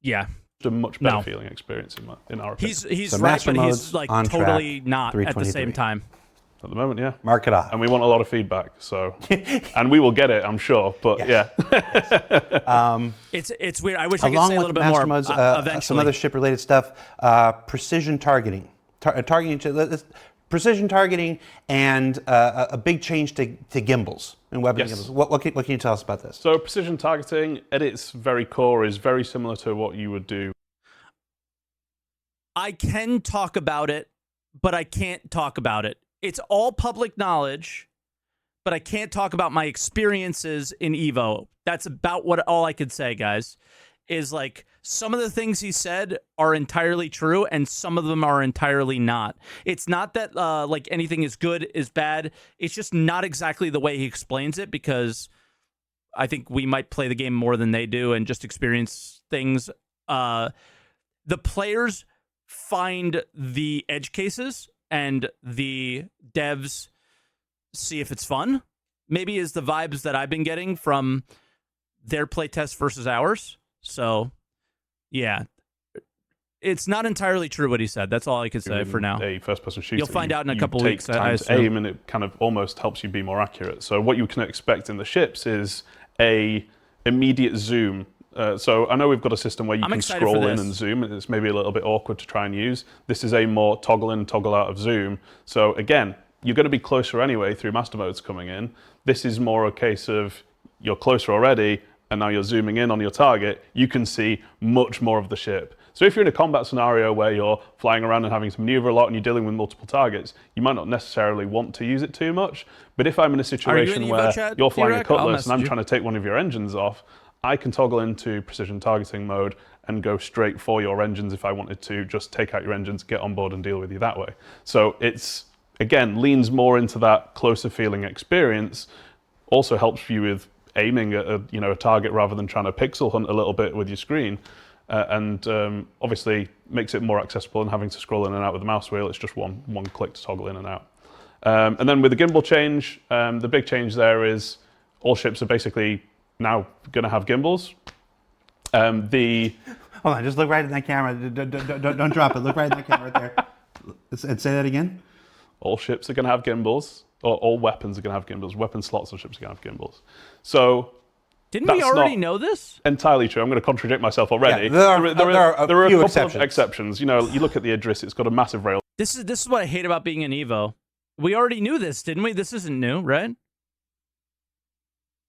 yeah. A much better feeling experience in our opinion. He's so right, but he's like totally not at the same time. At the moment, yeah. Mark it off. And we want a lot of feedback, so and we will get it, I'm sure. But yeah. It's weird. I wish I could say a little bit more. Modes, eventually, some other ship-related stuff. Precision targeting, precision targeting, and a big change to gimbals and weapon gimbals. What can you tell us about this? So precision targeting, at its very core, is very similar to what you would do. I can talk about it, but I can't talk about it. It's all public knowledge, but I can't talk about my experiences in Evo. That's about all I could say, guys. Is like some of the things he said are entirely true, and some of them are entirely not. It's not that like anything is good is bad. It's just not exactly the way he explains it, because I think we might play the game more than they do and just experience things. The players find the edge cases, and the devs see if it's fun. Maybe is the vibes that I've been getting from their playtest versus ours. So, yeah, it's not entirely true what he said. That's all I can say for now. A first-person shooter. You'll find out in a couple weeks. Time to aim, and it kind of almost helps you be more accurate. So what you can expect in the ships is a immediate zoom. So I know we've got a system where you can scroll in and zoom, and it's maybe a little bit awkward to try and use. This is a more toggle in, toggle out of zoom. So again, you're going to be closer anyway through master modes coming in. This is more a case of you're closer already, and now you're zooming in on your target. You can see much more of the ship. So if you're in a combat scenario where you're flying around and having to maneuver a lot and you're dealing with multiple targets, you might not necessarily want to use it too much. But if I'm in a situation where you're flying a Cutlass and I'm trying to take one of your engines off, I can toggle into precision targeting mode and go straight for your engines if I wanted to, just take out your engines, get on board and deal with you that way. So it's, again, leans more into that closer feeling experience, also helps you with aiming at a target rather than trying to pixel hunt a little bit with your screen. And obviously makes it more accessible than having to scroll in and out with the mouse wheel. It's just one click to toggle in and out. And then with the gimbal change, the big change there is all ships are basically now going to have gimbals. Hold on, just look right in that camera. Don't drop it. Look right in that camera right there. And say that again. All ships are going to have gimbals, or all weapons are going to have gimbals. Weapon slots on ships are going to have gimbals. So didn't we already know this? Entirely true. I'm going to contradict myself already. Yeah, there are a few couple of exceptions. You look at the Idris, it's got a massive rail. This is what I hate about being an Evo. We already knew this, didn't we? This isn't new, right?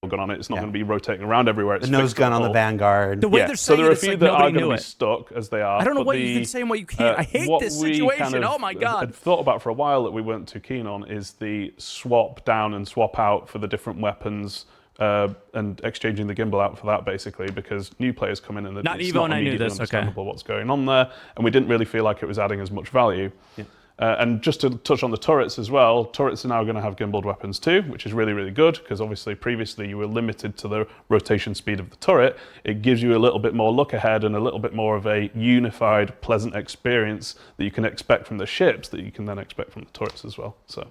Gun on it. It's not going to be rotating around everywhere. It's the nose gun on the Vanguard. The way they're saying there are a few that are going to be stuck as they are. I don't know what you can say and what you can't. I hate this situation. Oh my god! I'd thought about for a while that we weren't too keen on is the swap down and swap out for the different weapons. And exchanging the gimbal out for that, basically, because new players come in and it's not immediately understandable what's going on there, and we didn't really feel like it was adding as much value. Yeah. And just to touch on the turrets as well, turrets are now going to have gimbaled weapons too, which is really, really good, because obviously previously you were limited to the rotation speed of the turret. It gives you a little bit more look ahead and a little bit more of a unified, pleasant experience that you can expect from the ships that you can then expect from the turrets as well. So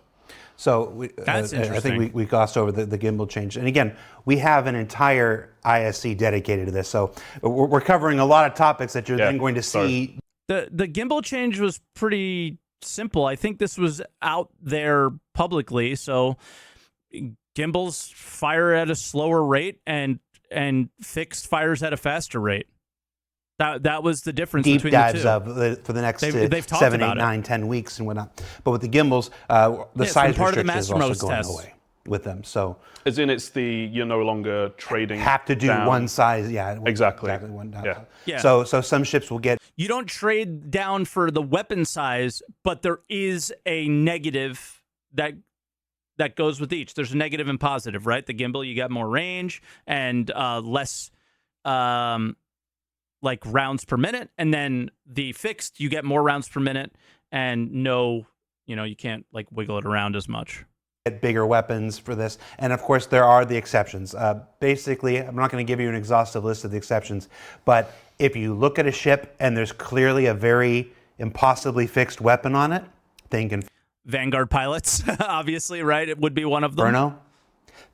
that's interesting. I think we glossed over the gimbal change. And again, we have an entire ISC dedicated to this. So we're covering a lot of topics that you're then going to see. The gimbal change was pretty simple. I think this was out there publicly, so gimbals fire at a slower rate and fixed fires at a faster rate. That was the difference Deep between dives the two. for the next They've talked 7, 8, about it. 9, 10 weeks and whatnot. But with the gimbals, the it's size been part of the restriction is Master also Mode going tests. away with them. So As in, it's you're no longer trading. have to do down. one size. Yeah, Exactly. one down. Yeah. So some ships will get You don't trade down for the weapon size, but there is a negative that goes with each. There's a negative and positive, right? The gimbal, you got more range and less like rounds per minute, and then the fixed, you get more rounds per minute and you can't like wiggle it around as much. bigger weapons for this. And of course, there are the exceptions. Basically, I'm not going to give you an exhaustive list of the exceptions, but if you look at a ship and there's clearly a very impossibly fixed weapon on it, think Vanguard pilots, obviously, right? It would be one of them. Inferno,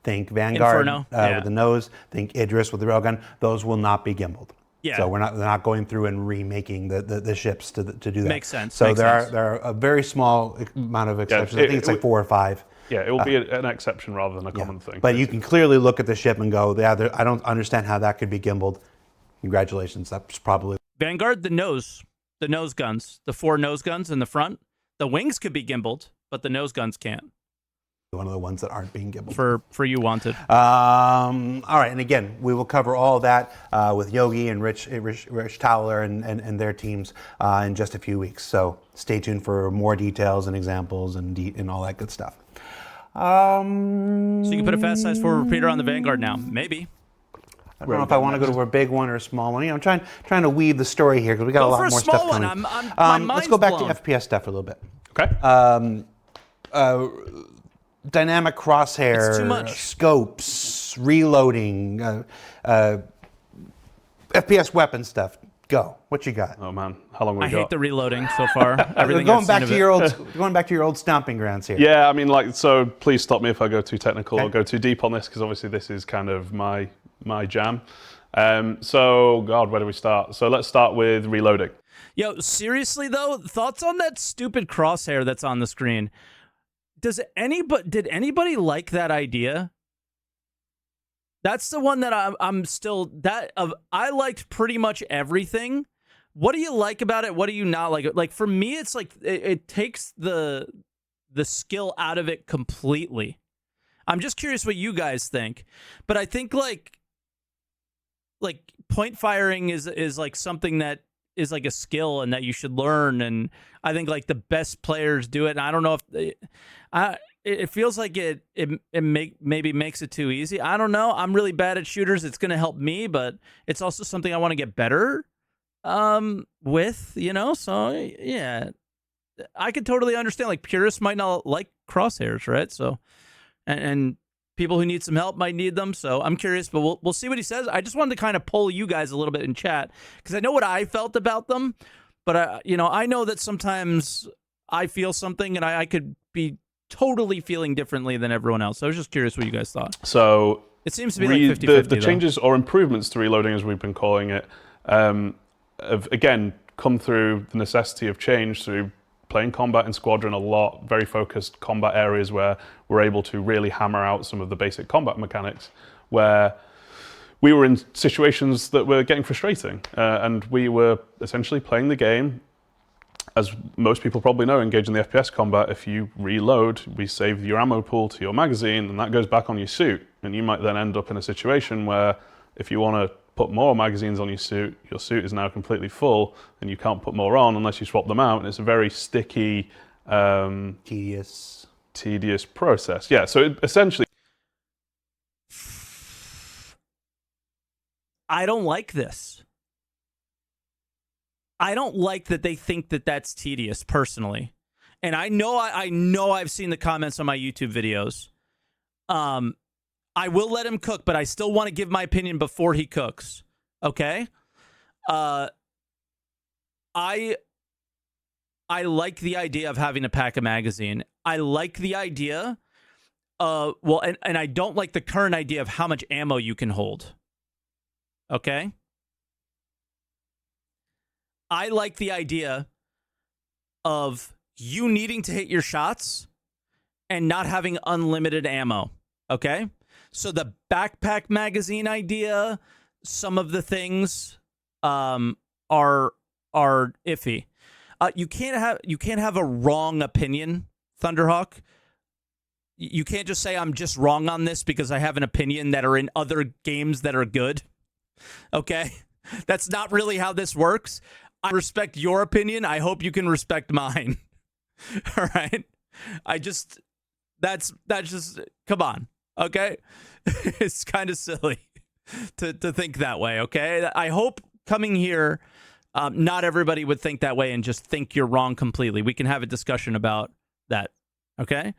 think Vanguard Inferno, yeah. with the nose, think Idris with the railgun. Those will not be gimbaled. Yeah. So they're not going through and remaking the ships to do that. Makes sense. So Makes there sense. are a very small amount of exceptions. I think it's like 4 or 5. Yeah, it will be an exception rather than a common thing. But you can clearly look at the ship and go, yeah, I don't understand how that could be gimbaled. Congratulations, that's probably Vanguard, the nose guns, the 4 nose guns in the front. The wings could be gimbaled, but the nose guns can't. one of the ones that aren't being gimbaled. For you wanted. All right, and again, we will cover all that with Yogi and Rich Towler and their teams in just a few weeks. So stay tuned for more details and examples and all that good stuff. So you can put a fast size forward repeater on the Vanguard now. Maybe. I don't know if I want to go to a big one or a small one. I'm trying to weave the story here because we got Go a lot for a more small stuff coming. one. My mind's Let's go back blown. to FPS stuff for a little bit. Okay. Dynamic crosshair, It's too much. scopes, reloading, FPS weapon stuff. Go. What you got? Oh man, how long we I got? hate the reloading so far. Everything going I've back seen to of your it. old going back to your old stomping grounds here. Yeah, I mean, so please stop me if I go too technical Okay. or go too deep on this, because obviously this is kind of my jam. So, God, where do we start? So let's start with reloading. Yo, seriously though, thoughts on that stupid crosshair that's on the screen? Did anybody like that idea? That's the one that I'm still I liked pretty much everything. What do you like about it? What do you not like? Like for me, it's like it takes the skill out of it completely. I'm just curious what you guys think, but I think like point firing is like something that is like a skill and that you should learn, and I think like the best players do it. And I don't know if it feels like it maybe makes it too easy. I don't know. I'm really bad at shooters. It's going to help me, but it's also something I want to get better with, So yeah, I could totally understand. Like purists might not like crosshairs, right? So and people who need some help might need them. So I'm curious, but we'll see what he says. I just wanted to kind of poll you guys a little bit in chat because I know what I felt about them, but I know that sometimes I feel something and I could be totally feeling differently than everyone else. So I was just curious what you guys thought. So It seems to be like 50-50 the though. changes or improvements to reloading, as we've been calling it, have again come through the necessity of change through playing combat in Squadron a lot, very focused combat areas where we're able to really hammer out some of the basic combat mechanics, where we were in situations that were getting frustrating, and we were essentially playing the game. As most people probably know, engage in the FPS combat, if you reload, we save your ammo pool to your magazine, and that goes back on your suit. And you might then end up in a situation where if you want to put more magazines on your suit is now completely full, and you can't put more on unless you swap them out, and it's a very sticky, Tedious. process. Yeah, so essentially... I don't like this. I don't like that they think that that's tedious personally. And I know I've seen the comments on my YouTube videos. I will let him cook, but I still want to give my opinion before he cooks. Okay? I like the idea of having to pack a magazine. I like the idea and I don't like the current idea of how much ammo you can hold. Okay? I like the idea of you needing to hit your shots and not having unlimited ammo. Okay? So the backpack magazine idea, some of the things are iffy. You can't have a wrong opinion, Thunderhawk. You can't just say I'm just wrong on this because I have an opinion that are in other games that are good. Okay? That's not really how this works. I respect your opinion. I hope you can respect mine. All right? That's just, come on. Okay? It's kind of silly to think that way, okay? I hope coming here, not everybody would think that way and just think you're wrong completely. We can have a discussion about that, okay?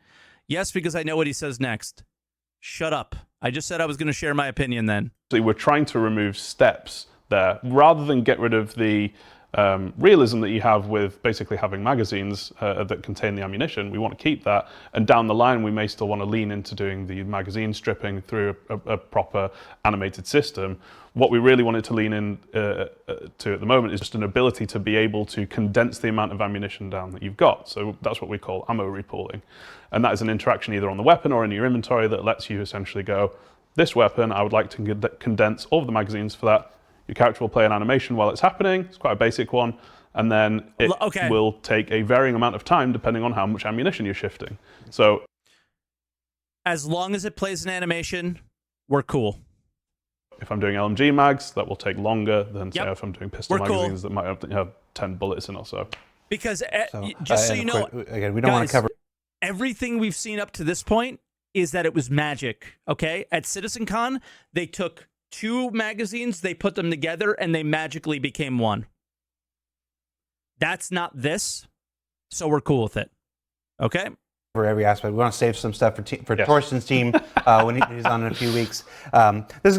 Yes, because I know what he says next. Shut up. I just said I was going to share my opinion then. So we're trying to remove steps there rather than get rid of the realism that you have with basically having magazines that contain the ammunition. We want to keep that, and down the line we may still want to lean into doing the magazine stripping through a proper animated system. What we really wanted to lean in to at the moment is just an ability to be able to condense the amount of ammunition down that you've got. So that's what we call ammo repooling, and that is an interaction either on the weapon or in your inventory that lets you essentially go, this weapon, I would like to condense all of the magazines for that. Your character will play an animation while it's happening. It's quite a basic one. And then it will take a varying amount of time depending on how much ammunition you're shifting. So as long as it plays an animation, we're cool. If I'm doing LMG mags, that will take longer than say if I'm doing pistol magazines that might have 10 bullets in or so. Because just so you know, again, we don't want to cover everything we've seen up to this point is that it was magic. Okay, at CitizenCon, they took 2 magazines, they put them together, and they magically became one. That's not this, so we're cool with it. Okay? For every aspect. We want to save some stuff for Torsten's team when he's on in a few weeks. This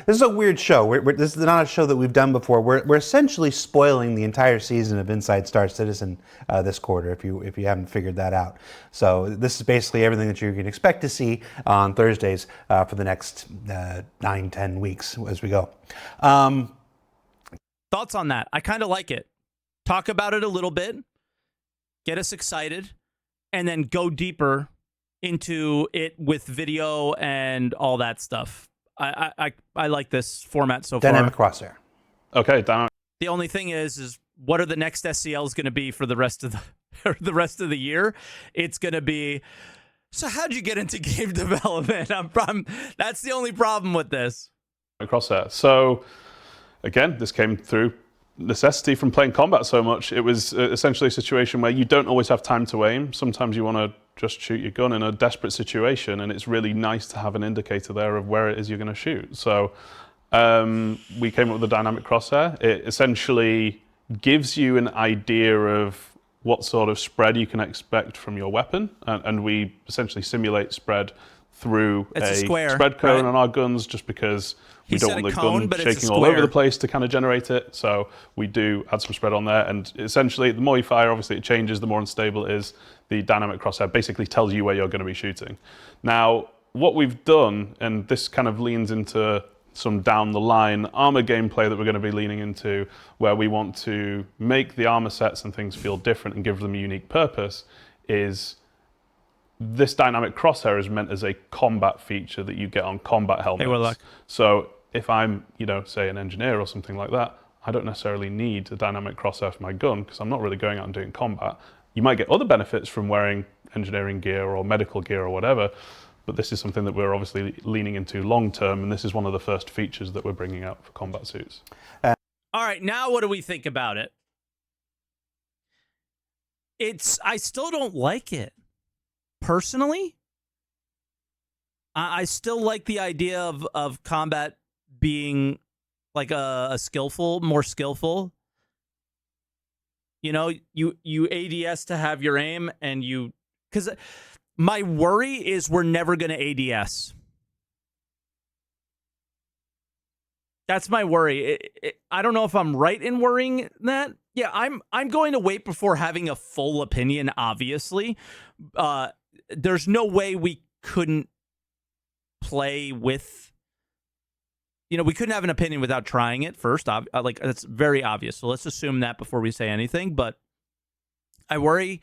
is a weird show. This is not a show that we've done before. We're essentially spoiling the entire season of Inside Star Citizen this quarter, if you haven't figured that out. So this is basically everything that you can expect to see on Thursdays for the next 9-10 weeks as we go. Thoughts on that? I kind of like it. Talk about it a little bit. Get us excited. And then go deeper into it with video and all that stuff. I like this format so far. Dynamic crosshair. Okay, dynamic. The only thing is what are the next SCLs going to be for the rest of the rest of the year? It's going to be. So how'd you get into game development? That's the only problem with this. Crosshair. So again, this came through necessity from playing combat so much. It was essentially a situation where you don't always have time to aim. Sometimes you want to just shoot your gun in a desperate situation, and it's really nice to have an indicator there of where it is you're going to shoot. So we came up with the dynamic crosshair. It essentially gives you an idea of what sort of spread you can expect from your weapon, and we essentially simulate spread through a spread cone on our guns, just because we don't want the gun shaking all over the place to kind of generate it. So we do add some spread on there, and essentially the more you fire, obviously it changes, the more unstable it is. The dynamic crosshair basically tells you where you're going to be shooting. Now, what we've done, and this kind of leans into some down the line armor gameplay that we're going to be leaning into, where we want to make the armor sets and things feel different and give them a unique purpose, is this dynamic crosshair is meant as a combat feature that you get on combat helmets. So if I'm, say an engineer or something like that, I don't necessarily need a dynamic crosshair for my gun because I'm not really going out and doing combat. You might get other benefits from wearing engineering gear or medical gear or whatever, but this is something that we're obviously leaning into long term, and this is one of the first features that we're bringing out for combat suits. All right, now what do we think about it? I still don't like it. Personally, I still like the idea of combat being like a more skillful. You ADS to have your aim, and because my worry is we're never going to ADS. That's my worry. I don't know if I'm right in worrying that. Yeah, I'm going to wait before having a full opinion, obviously. There's no way we couldn't play with we couldn't have an opinion without trying it first. Like, that's very obvious. So let's assume that before we say anything. But I worry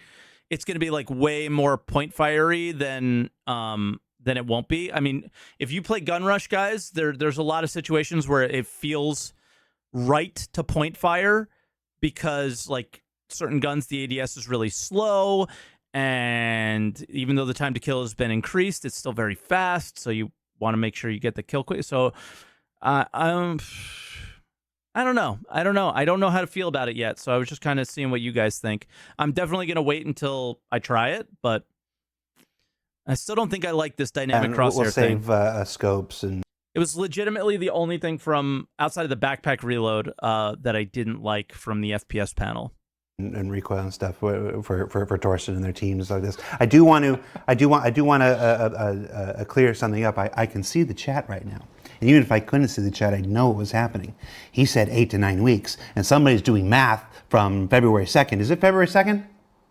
it's going to be like way more point fiery than it won't be. I mean, if you play Gun Rush, guys, there's a lot of situations where it feels right to point fire because like certain guns, the ADS is really slow, and even though the time to kill has been increased, it's still very fast. So you want to make sure you get the kill quick. So I don't know. I don't know how to feel about it yet. So I was just kind of seeing what you guys think. I'm definitely going to wait until I try it, but I still don't think I like this dynamic crosshair we'll thing. save scopes and. It was legitimately the only thing from outside of the backpack reload that I didn't like from the FPS panel. And recoil and stuff for Torsten and their teams like this. I do want to clear something up. I can see the chat right now, and even if I couldn't see the chat, I'd know what was happening. He said 8 to 9 weeks, and somebody's doing math from February 2nd. Is it February 2nd?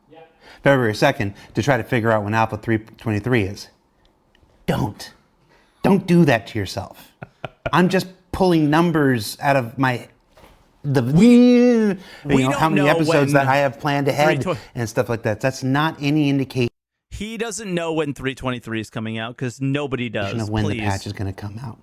Yeah. February 2nd to try to figure out when Alpha 323 is. Don't do that to yourself. I'm just pulling numbers out of my. How many episodes that I have planned ahead and stuff like that. That's not any indication. He doesn't know when 323 is coming out because nobody does. Of when the patch is going to come out.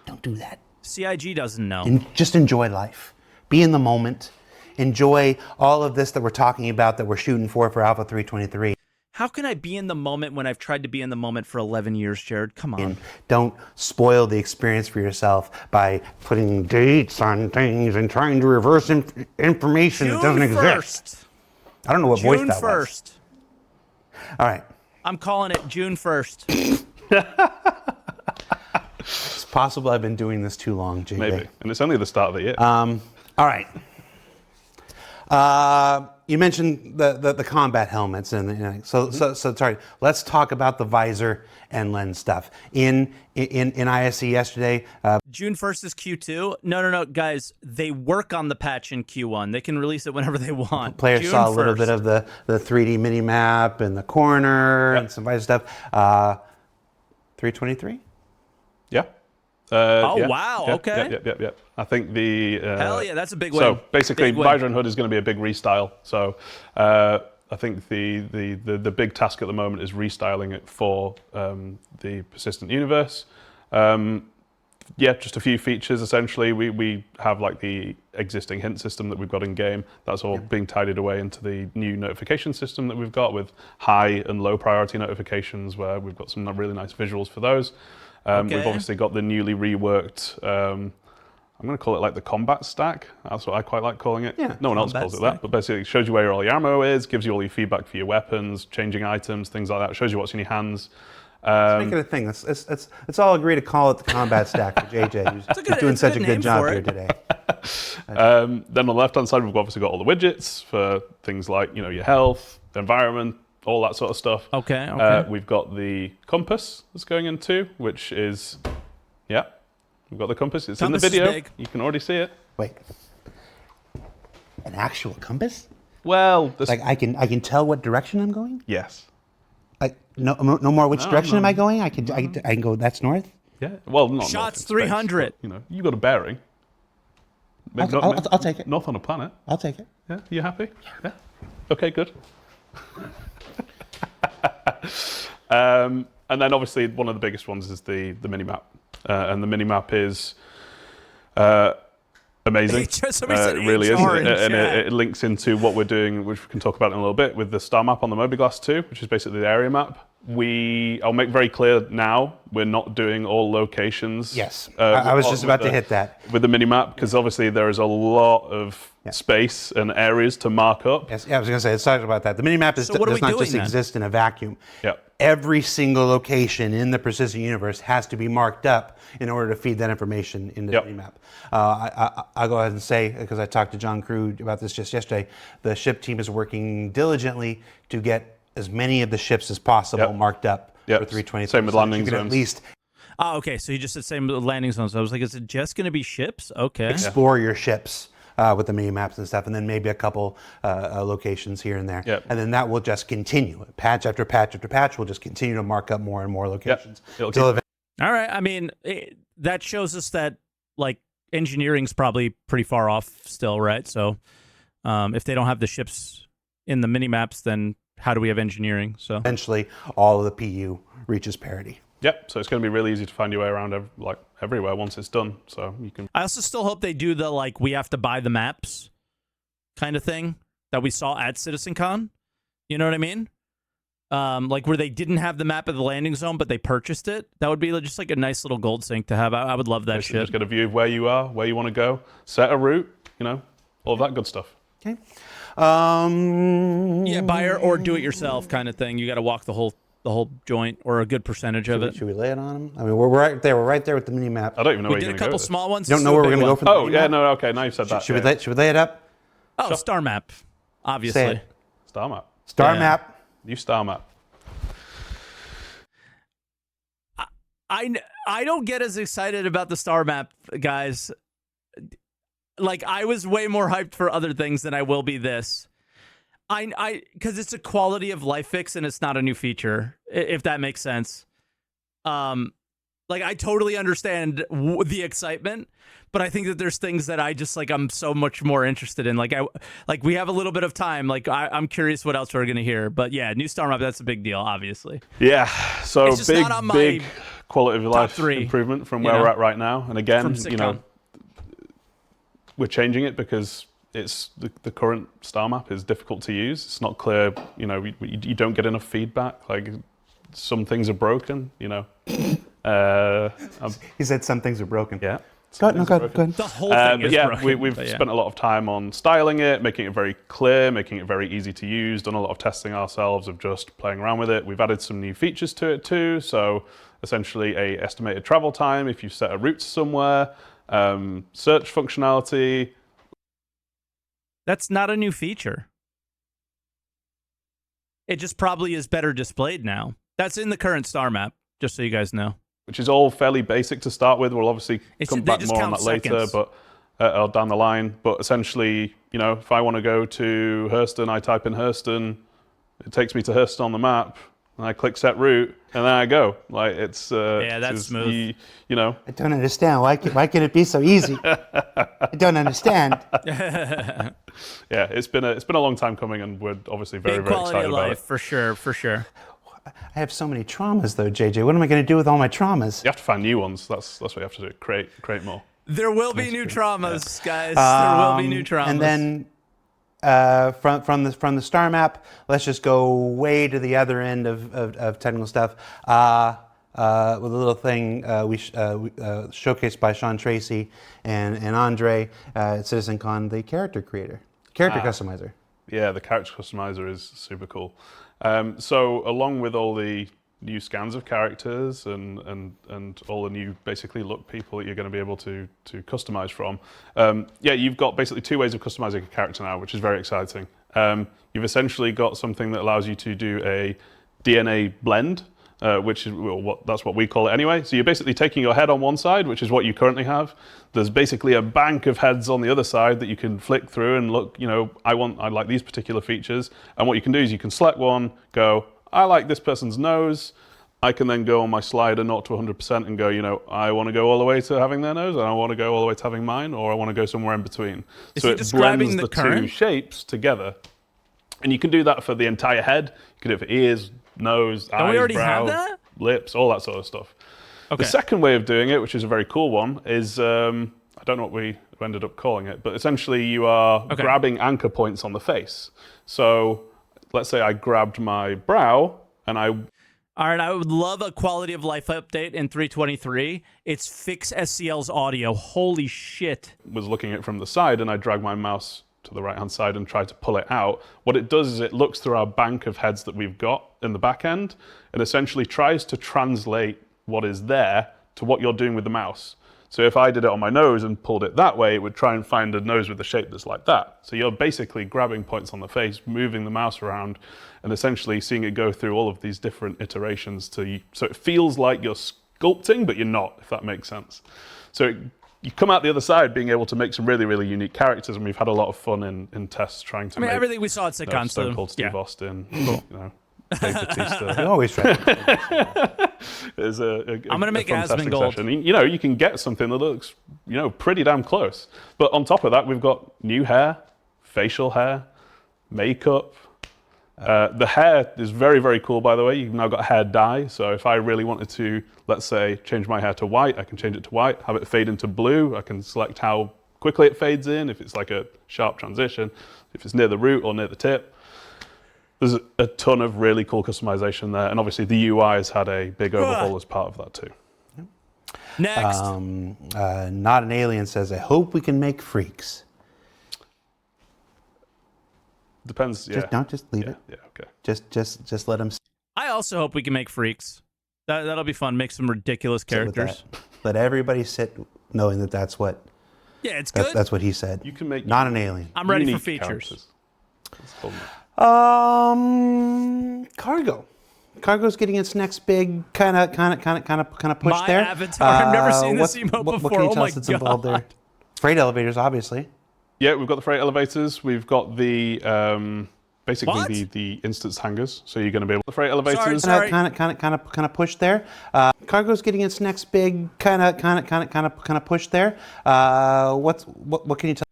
Don't do that. CIG doesn't know. Just enjoy life. Be in the moment. Enjoy all of this that we're talking about that we're shooting for Alpha 323. How can I be in the moment when I've tried to be in the moment for 11 years, Jared? Come on. Don't spoil the experience for yourself by putting dates on things and trying to reverse information that doesn't exist. I don't know what voice that was. June 1st. All right. I'm calling it June 1st. It's possible I've been doing this too long, JJ. Maybe. And it's only the start of the year. All right. You mentioned the combat helmets, and so sorry. Let's talk about the visor and lens stuff in ISC yesterday. June 1st is Q2. No, guys. They work on the patch in Q1. They can release it whenever they want. Players June saw a 1st. little bit of the 3D mini map and the corner and some visor stuff. 323. Yeah. Wow. Okay. Yeah. I think the hell yeah, that's a big win. So basically, big visor and hood is going to be a big restyle. So I think the big task at the moment is restyling it for the persistent universe. Just a few features. Essentially, we have like the existing hint system that we've got in game. That's all being tidied away into the new notification system that we've got with high and low priority notifications, where we've got some really nice visuals for those. We've obviously got the newly reworked, I'm going to call it like the combat stack. That's what I quite like calling it. Yeah, no one else calls it that, but basically it shows you where all your ammo is, gives you all your feedback for your weapons, changing items, things like that. It shows you what's in your hands. Let's make it a thing. Let's all agree to call it the combat stack for JJ, who's doing such a good job here today. Then on the left-hand side, we've obviously got all the widgets for things like your health, environment, all that sort of stuff. Okay. We've got the compass that's going in too, which is, we've got the compass. It's Compass in the video. is big. You can already see it. Wait, an actual compass? Well, Like I can tell what direction I'm going? yes. Like no more which direction am I going? I can go. That's north. Yeah. Well, not Shots north in space, 300. but, you got a bearing. Maybe I'll take it. North on a planet. I'll take it. Yeah. You happy? Yeah. Okay. Good. And then obviously one of the biggest ones is the mini map, and the mini map is amazing. It really is, and chat. it links into what we're doing, which we can talk about in a little bit, with the star map on the Mobiglass 2, which is basically the area map. I'll make very clear now, we're not doing all locations. Yes, I was just about to hit that. With the mini map, because obviously there is a lot of space and areas to mark up. Yes, I was going to say, let's talk about that. The mini map does not just exist in a vacuum. Yep. Every single location in the persistent universe has to be marked up in order to feed that information into the mini map. I'll go ahead and say, because I talked to John Crew about this just yesterday, the ship team is working diligently to get as many of the ships as possible marked up for 320. Same with landing zones. At least okay, so you just said same with landing zones. I was like, is it just going to be ships? Okay. explore your ships with the mini maps and stuff, and then maybe a couple locations here and there. Yep. And then that will just continue. Patch after patch after patch will just continue to mark up more and more locations. All right. I mean, that shows us that like engineering's probably pretty far off still, right? So if they don't have the ships in the mini maps, then how do we have engineering? So Eventually, all of the PU reaches parity. Yep. So it's going to be really easy to find your way around everywhere once it's done. So you can. I also still hope they do the like we have to buy the maps kind of thing that we saw at CitizenCon. You know what I mean? Like where they didn't have the map of the landing zone, but they purchased it. That would be just like a nice little gold sink to have. I would love that shit. Just get a view of where you are, where you want to go, set a route, all of that good stuff. Okay. Yeah, buy or do it yourself kind of thing. You got to walk the whole joint or a good percentage of it. Should we lay it on them? I mean, we're right there. We're right there with the mini map. I don't even know We where did you're a going to go. couple small ones. You don't know where we're going to go for the Oh, mini yeah, map? no, okay, now you've said that. Should we lay it up? Oh, Sure. star map, obviously. Say it. Star map. Star Yeah. map. New star map. I don't get as excited about the star map, guys. Like I was way more hyped for other things than I will be this. Because it's a quality of life fix and it's not a new feature, if that makes sense. Like I totally understand the excitement, but I think that there's things that I just like I'm so much more interested in. Like we have a little bit of time. Like I'm curious what else we're gonna hear. But yeah, new star map, that's a big deal, obviously. Yeah, so It's just not on my big quality of life three, improvement from where we're at right now. And again, From we're changing it because it's the current star map is difficult to use. It's not clear, you don't get enough feedback. Like some things are broken, He said some things are broken. Yeah. Go ahead. The whole thing is broken. We've spent a lot of time on styling it, making it very clear, making it very easy to use, done a lot of testing ourselves of just playing around with it. We've added some new features to it too. So essentially a estimated travel time if you set a route somewhere, search functionality. That's not a new feature. It just probably is better displayed now. That's in the current star map, just so you guys know. Which is all fairly basic to start with. We'll obviously come back just more on count that later, seconds. but or down the line. But essentially, if I want to go to Hurston, I type in Hurston. It takes me to Hurston on the map, and I click set route, and then I go. Like it's that's smooth. I don't understand. Why can it be so easy? I don't understand. Yeah, it's been a long time coming, and we're obviously very Big very quality excited of about life, it. for sure. I have so many traumas, though, JJ. What am I going to do with all my traumas? You have to find new ones. That's what you have to do. Create more. There will be new traumas, guys. There will be new traumas. And then from the star map, let's just go way to the other end of technical stuff. With a little thing we showcased by Sean Tracy and Andre at CitizenCon, the character customizer. Yeah, the character customizer is super cool. So along with all the new scans of characters and all the new basically look people that you're going to be able to customize from, you've got basically two ways of customizing a character now, which is very exciting. You've essentially got something that allows you to do a DNA blend, which is that's what we call it anyway. So you're basically taking your head on one side, which is what you currently have. There's basically a bank of heads on the other side that you can flick through and look, I like these particular features. And what you can do is you can select one, go, I like this person's nose. I can then go on my slider 0 to 100% and go, I want to go all the way to having their nose, and I want to go all the way to having mine, or I want to go somewhere in between. Is so he it describing blends the the current? two shapes together. And you can do that for the entire head. You can do it for ears, nose, eyes, we already brow, have that? lips, all that sort of stuff. Okay. The second way of doing it, which is a very cool one, is I don't know what we ended up calling it, but essentially you are grabbing anchor points on the face. So let's say I grabbed my brow and All right, I would love a quality of life update in 323. It's fix SCL's audio. Holy shit. was looking at it from the side and I drag my mouse to the right-hand side and try to pull it out. What it does is it looks through our bank of heads that we've got in the back end and essentially tries to translate what is there to what you're doing with the mouse. So if I did it on my nose and pulled it that way, it would try and find a nose with a shape that's like that. So you're basically grabbing points on the face, moving the mouse around, and essentially seeing it go through all of these different iterations so it feels like you're sculpting, but you're not, if that makes sense. So you come out the other side being able to make some really, really unique characters, and we've had a lot of fun in tests trying to make everything we saw at SitCon. Stone Cold Steve Austin, Dave Bautista. You always try. There's I'm gonna make Asmongold gold. session. You can get something that looks, pretty damn close. But on top of that, we've got new hair, facial hair, makeup. The hair is very, very cool, by the way. You've now got hair dye. So if I really wanted to, let's say, change my hair to white, I can change it to white, have it fade into blue. I can select how quickly it fades in, if it's like a sharp transition, if it's near the root or near the tip. There's a ton of really cool customization there. And obviously the UI has had a big overhaul as part of that too. Next. Not an Alien says, I hope we can make freaks. Depends, yeah. Just leave it. Yeah, okay. Just let them I also hope we can make freaks. That'll be fun. Make some ridiculous sit with characters. that. Let everybody sit knowing that that's what Yeah, it's good. that's what he said. You can make Not an Alien. I'm ready for unique features. characters. That's cool. Cargo. Cargo's getting its next big kind of push My there. avatar. I've never seen this emote What before. can you Oh tell my us that's involved God. there? Freight elevators, obviously. Yeah, we've got the freight elevators. We've got the basically What? the instance hangars. So you're going to be able to freight elevators. Sorry. Kind of push there. Cargo's getting its next big kind of push there. What can you tell?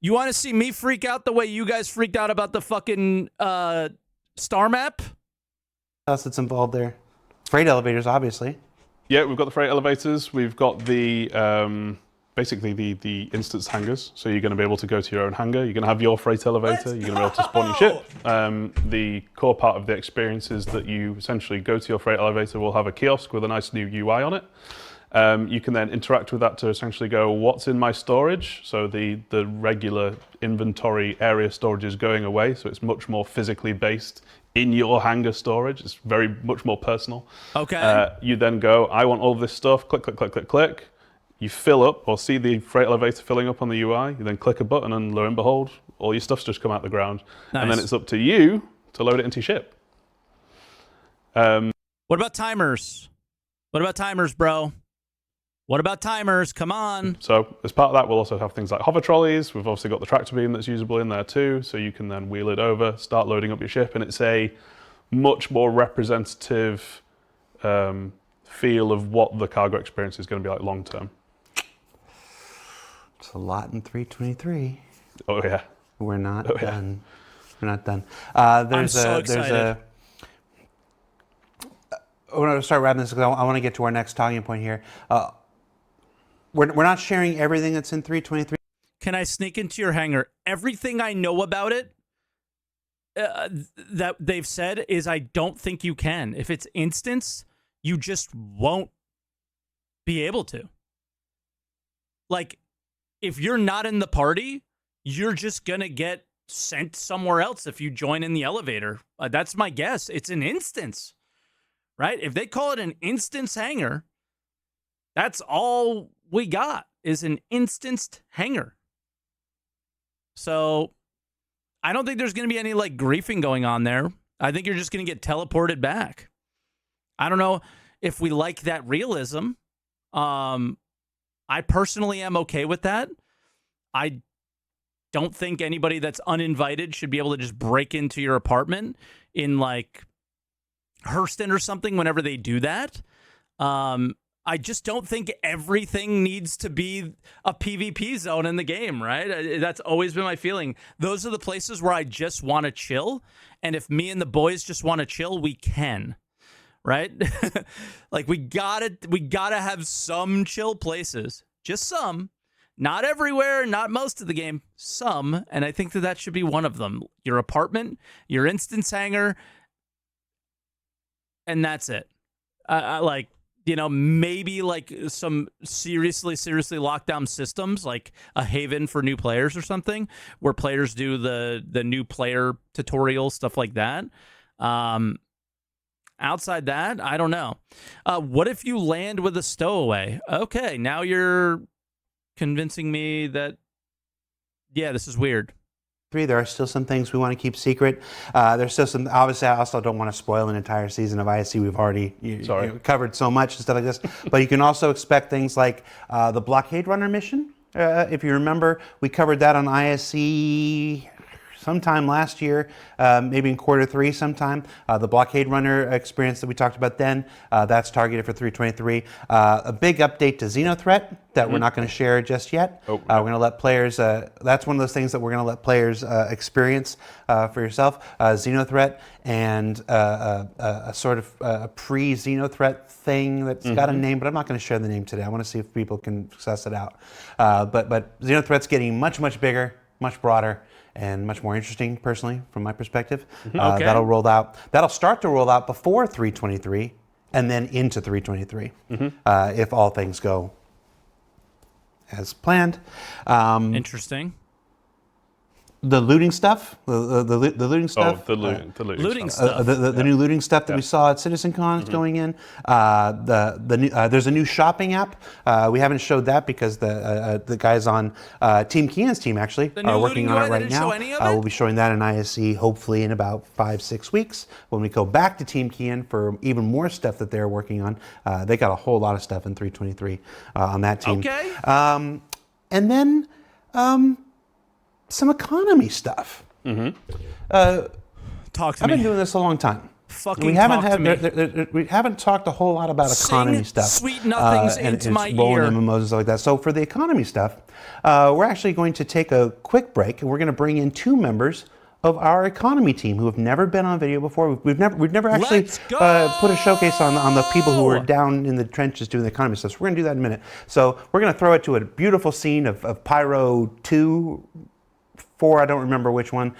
You want to see me freak out the way you guys freaked out about the fucking star map? Else that's involved there? Freight elevators, obviously. Yeah, we've got the freight elevators. We've got the basically the instance hangars. So you're going to be able to go to your own hangar. You're going to have your freight elevator. You're going to be able to spawn your ship. The core part of the experience is that you essentially go to your freight elevator. Will have a kiosk with a nice new UI on it. You can then interact with that to essentially go, what's in my storage? So the regular inventory area storage is going away. So it's much more physically based in your hangar storage. It's very much more personal. Okay. You then go, I want all of this stuff, click, click, click, click, click. You fill up or see the freight elevator filling up on the UI. You then click a button and lo and behold, all your stuff's just come out the ground. Nice. And then it's up to you to load it into your ship. What about timers? What about timers, bro? What about timers? Come on. So as part of that, we'll also have things like hover trolleys. We've obviously got the tractor beam that's usable in there too. So you can then wheel it over, start loading up your ship. And it's a much more representative feel of what the cargo experience is going to be like long term. It's a lot in 323. Oh yeah. We're not Oh, yeah. done. We're not done. I'm so excited. I want to start wrapping this because I want to get to our next talking point here. We're not sharing everything that's in 323. Can I sneak into your hangar? Everything I know about it that they've said is I don't think you can. If it's instance, you just won't be able to. Like, if you're not in the party, you're just going to get sent somewhere else if you join in the elevator. That's my guess. It's an instance, right? If they call it an instance hangar, that's all we got is an instanced hangar. So I don't think there's going to be any like griefing going on there. I think you're just going to get teleported back. I don't know if we like that realism. I personally am okay with that. I don't think anybody that's uninvited should be able to just break into your apartment in like Hurston or something whenever they do that. I just don't think everything needs to be a PvP zone in the game, right? That's always been my feeling. Those are the places where I just want to chill. And if me and the boys just want to chill, we can, right? Like we gotta have some chill places, just some, not everywhere, not most of the game, some. And I think that should be one of them. Your apartment, your instance hangar, and that's it. Like, you know, maybe like some seriously locked down systems, like a haven for new players or something, where players do the new player tutorial, stuff like that. Outside that, I don't know. What if you land with a stowaway? Okay, now you're convincing me that, yeah, this is weird. There are still some things we want to keep secret. There's still some, obviously I also don't want to spoil an entire season of ISC. We've already covered so much and stuff like this. But you can also expect things like the Blockade Runner mission. If you remember, we covered that on ISC sometime last year, maybe in Q3 sometime. The Blockade Runner experience that we talked about then, that's targeted for 3.23. A big update to Xenothreat that we're not going to share just yet. We're going to let players, that's one of those things that we're going to let players experience for yourself. Xenothreat and a sort of a pre-Xenothreat thing that's got a name, but I'm not going to share the name today. I want to see if people can suss it out. But Xenothreat's getting much, much bigger, much broader, and much more interesting, personally, from my perspective. Okay. That'll roll out. That'll start to roll out before 3.23, and then into 3.23, if all things go as planned. Interesting. The looting stuff, the looting stuff. Oh, the looting Looting stuff. stuff. The new looting stuff that we saw at CitizenCon is going in. There's a new shopping app. We haven't showed that because the guys on Team Kian's team actually are working on it right now. We'll be showing that in ISC hopefully in about 5-6 weeks. When we go back to Team Kian for even more stuff that they're working on, they got a whole lot of stuff in 3.23 on that team. Okay. And then some economy stuff. Talk to I've me. been doing this a long time. Fucking we haven't talk to me. we haven't talked a whole lot about economy Sing stuff. sweet nothings and into it's my rolling ear. MMOs and stuff like that. So for the economy stuff, we're actually going to take a quick break, and we're going to bring in 2 members of our economy team who have never been on video before. We've never actually Let's go! put a showcase on the people who are down in the trenches doing the economy stuff. So we're going to do that in a minute. So we're going to throw it to a beautiful scene of Pyro 2, 4, I don't remember which one.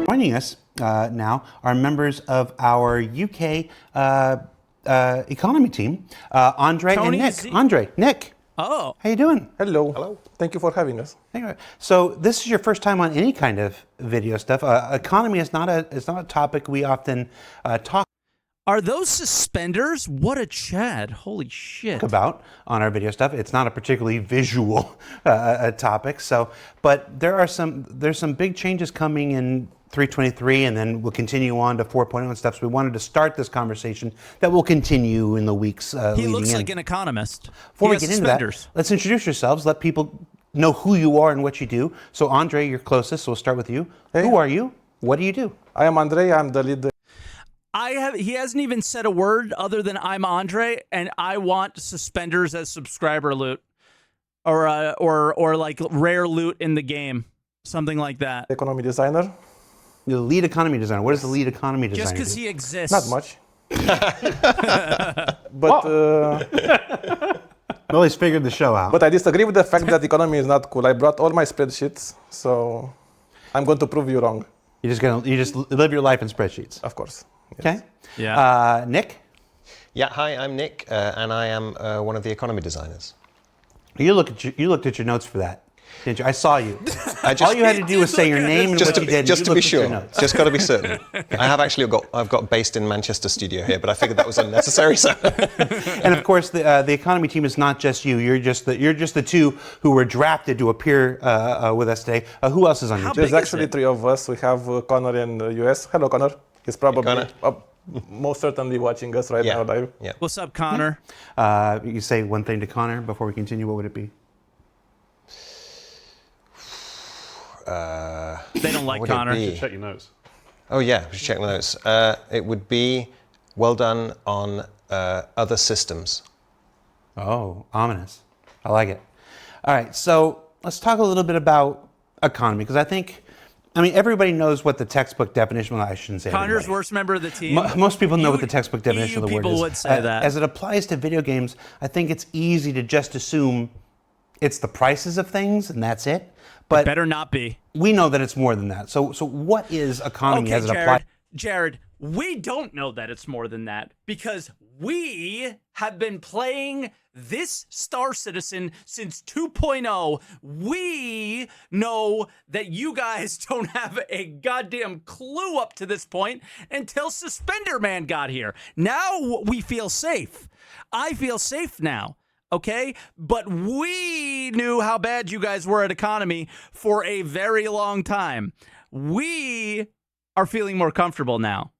Joining us now are members of our UK economy team, Andre Tony and Nick. Z. Andre, Nick, Oh. how you doing? Hello. Hello. Thank you for having us. Anyway, so this is your first time on any kind of video stuff. Economy is not a topic we often talk Are those suspenders? What a Chad. Holy shit. about on our video stuff. It's not a particularly visual topic. So, but there's some big changes coming in 3.23, and then we'll continue on to 4.0 and stuff. So we wanted to start this conversation that will continue in the weeks He leading looks in. like an economist. Before He we has get into that, suspenders. let's introduce yourselves. Let people know who you are and what you do. So Andre, you're closest. So we'll start with you. Hey. Who are you? What do you do? I am Andrei. I'm the lead. He hasn't even said a word other than I'm Andre, and I want suspenders as subscriber loot, or like rare loot in the game, something like that. Economy designer. The lead economy designer. What does the lead economy designer Just because do? he exists. Not much. But Well, he's figured the show out. but I disagree with the fact that economy is not cool. I brought all my spreadsheets, so I'm going to prove you wrong. You just live your life in spreadsheets. Of course. Yes. Okay. Yeah. Nick, Yeah, hi, I'm Nick, and I am one of the economy designers. you looked at your notes for that, didn't you? I saw you. I just, All you had to do was say your name and just what to, you did. and just you to be looked at your sure, notes. just got to be certain. I've got based in Manchester studio here, but I figured that was unnecessary. So And of course, the economy team is not just you. You're just the 2 who were drafted to appear with us today. Who else is on your How team? There's big is actually it? 3 of us. We have Connor in the US. Hello, Connor. He's probably Connor. most certainly watching us right now live. yeah. What's up, Connor? You say one thing to Connor before we continue. What would it be? They don't like would it Connor. be? Check your notes. Oh yeah, we should check my notes. It would be well done on other systems. Oh, ominous. I like it. All right, so let's talk a little bit about economy, because I mean, everybody knows what the textbook definition. Well, I shouldn't say Connor's everybody. worst member of the team. Most people know You- what the textbook definition EU of the word people is. would say that. As it applies to video games, I think it's easy to just assume it's the prices of things and that's it. But Better not be. we know that it's more than that. So what is economy as it applies? Jared, we don't know that it's more than that because we have been playing this Star Citizen since 2.0. We know that you guys don't have a goddamn clue up to this point until Suspender Man got here. Now we feel safe. I feel safe now. Okay, but we knew how bad you guys were at economy for a very long time. We are feeling more comfortable now.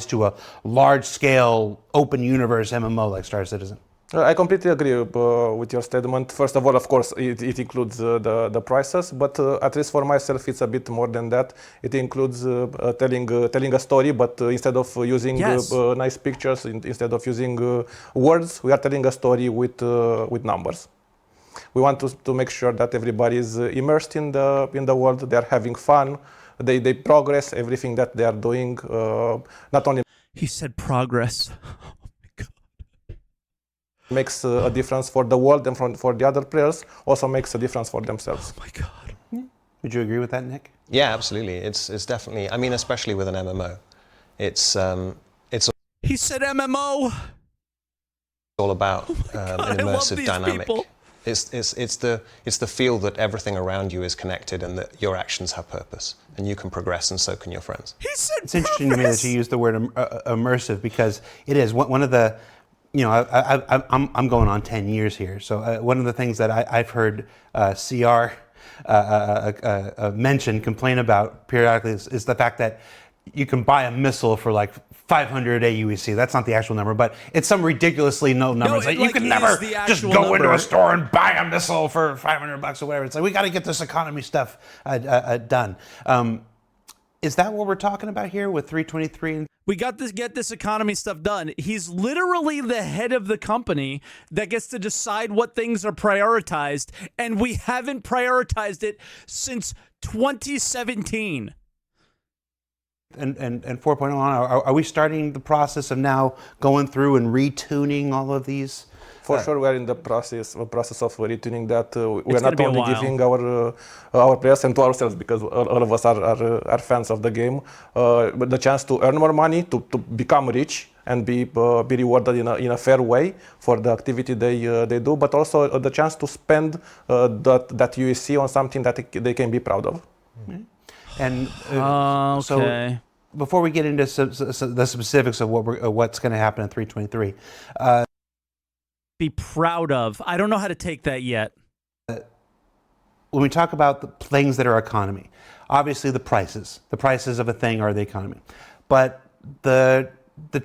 To a large-scale open universe MMO like Star Citizen. I completely agree with your statement. First of all, of course, it includes the prices, but at least for myself, it's a bit more than that. It includes telling a story, but instead of using Yes. nice pictures, instead of using words, we are telling a story with numbers. We want to make sure that everybody is immersed in the world. They are having fun. They progress everything that they are doing. Not only He said progress. makes a difference for the world and for the other players, also makes a difference for themselves. Oh my God. Would you agree with that, Nick? Yeah, absolutely. It's definitely. I mean, especially with an MMO, it's He said MMO. all about an I love immersive these dynamic. people. It's the feel that everything around you is connected and that your actions have purpose and you can progress and so can your friends. He said It's interesting to me that you use the word immersive because it is one of the, you know, I'm going on 10 years here. So one of the things that I've heard CR mention, complain about periodically is the fact that you can buy a missile for like 500 AUEC. That's not the actual number, but it's some ridiculously low number. No, It's like it, you like, can is never the just actual go into number. a store and buy a missile for $500 or whatever. It's like we got to get this economy stuff done. Is that what we're talking about here with 323? We got this, get this economy stuff done. He's literally the head of the company that gets to decide what things are prioritized, and we haven't prioritized it since 2017. And 4.0 on, are we starting the process of now going through and retuning all of these? For sure, we are in the process of retuning that. We It's are not gonna be a only while. giving our players and to ourselves, because all of us are fans of the game, but the chance to earn more money, to become rich and be rewarded in a fair way for the activity they do, but also the chance to spend that USC on something that they can be proud of. Mm-hmm. And Okay. so before we get into the specifics of what's going to happen in 323, Be proud of. I don't know how to take that yet. when we talk about the things that are economy, obviously the prices of a thing are the economy, but the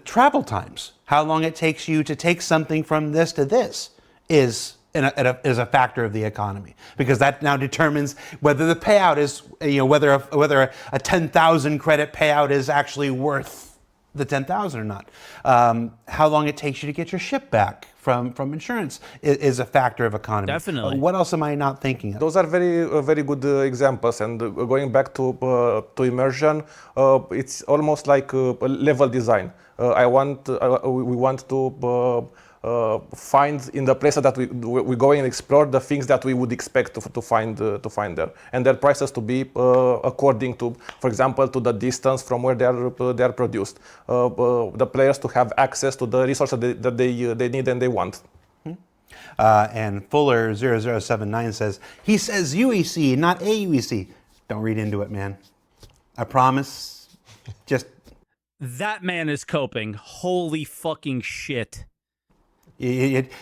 travel times, how long it takes you to take something from this to this, is a factor of the economy, because that now determines whether the payout is, whether a 10,000 credit payout is actually worth the 10,000 or not. How long it takes you to get your ship back from insurance is a factor of economy. Definitely. What else am I not thinking of? Those are very good examples. And going back to immersion, it's almost like level design. We want to find in the places that we go and explore the things that we would expect to find there, and their prices to be according to, for example, to the distance from where they are produced. The players to have access to the resources that they need and they want. And Fuller 0079 says, he says UEC, not AUEC. Don't read into it, man. I promise. Just That man is coping. Holy fucking shit.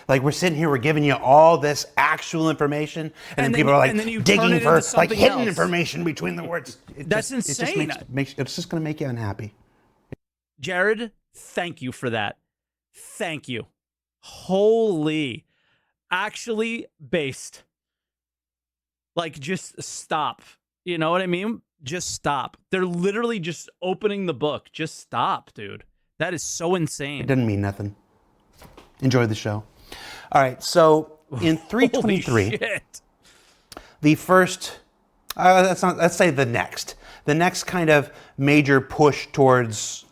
like we're sitting here, we're giving you all this actual information, and then people are like and then you turn digging it for into like something hidden else. information between the words. That's insane. It's just going to make you unhappy. Jared, thank you for that. Thank you. Holy. Actually based. Like, just stop. You know what I mean? Just stop. They're literally just opening the book. Just stop, dude. That is so insane. It doesn't mean nothing. Enjoy the show. All right, so in 323, Holy shit. the first, let's say the next kind of major push towards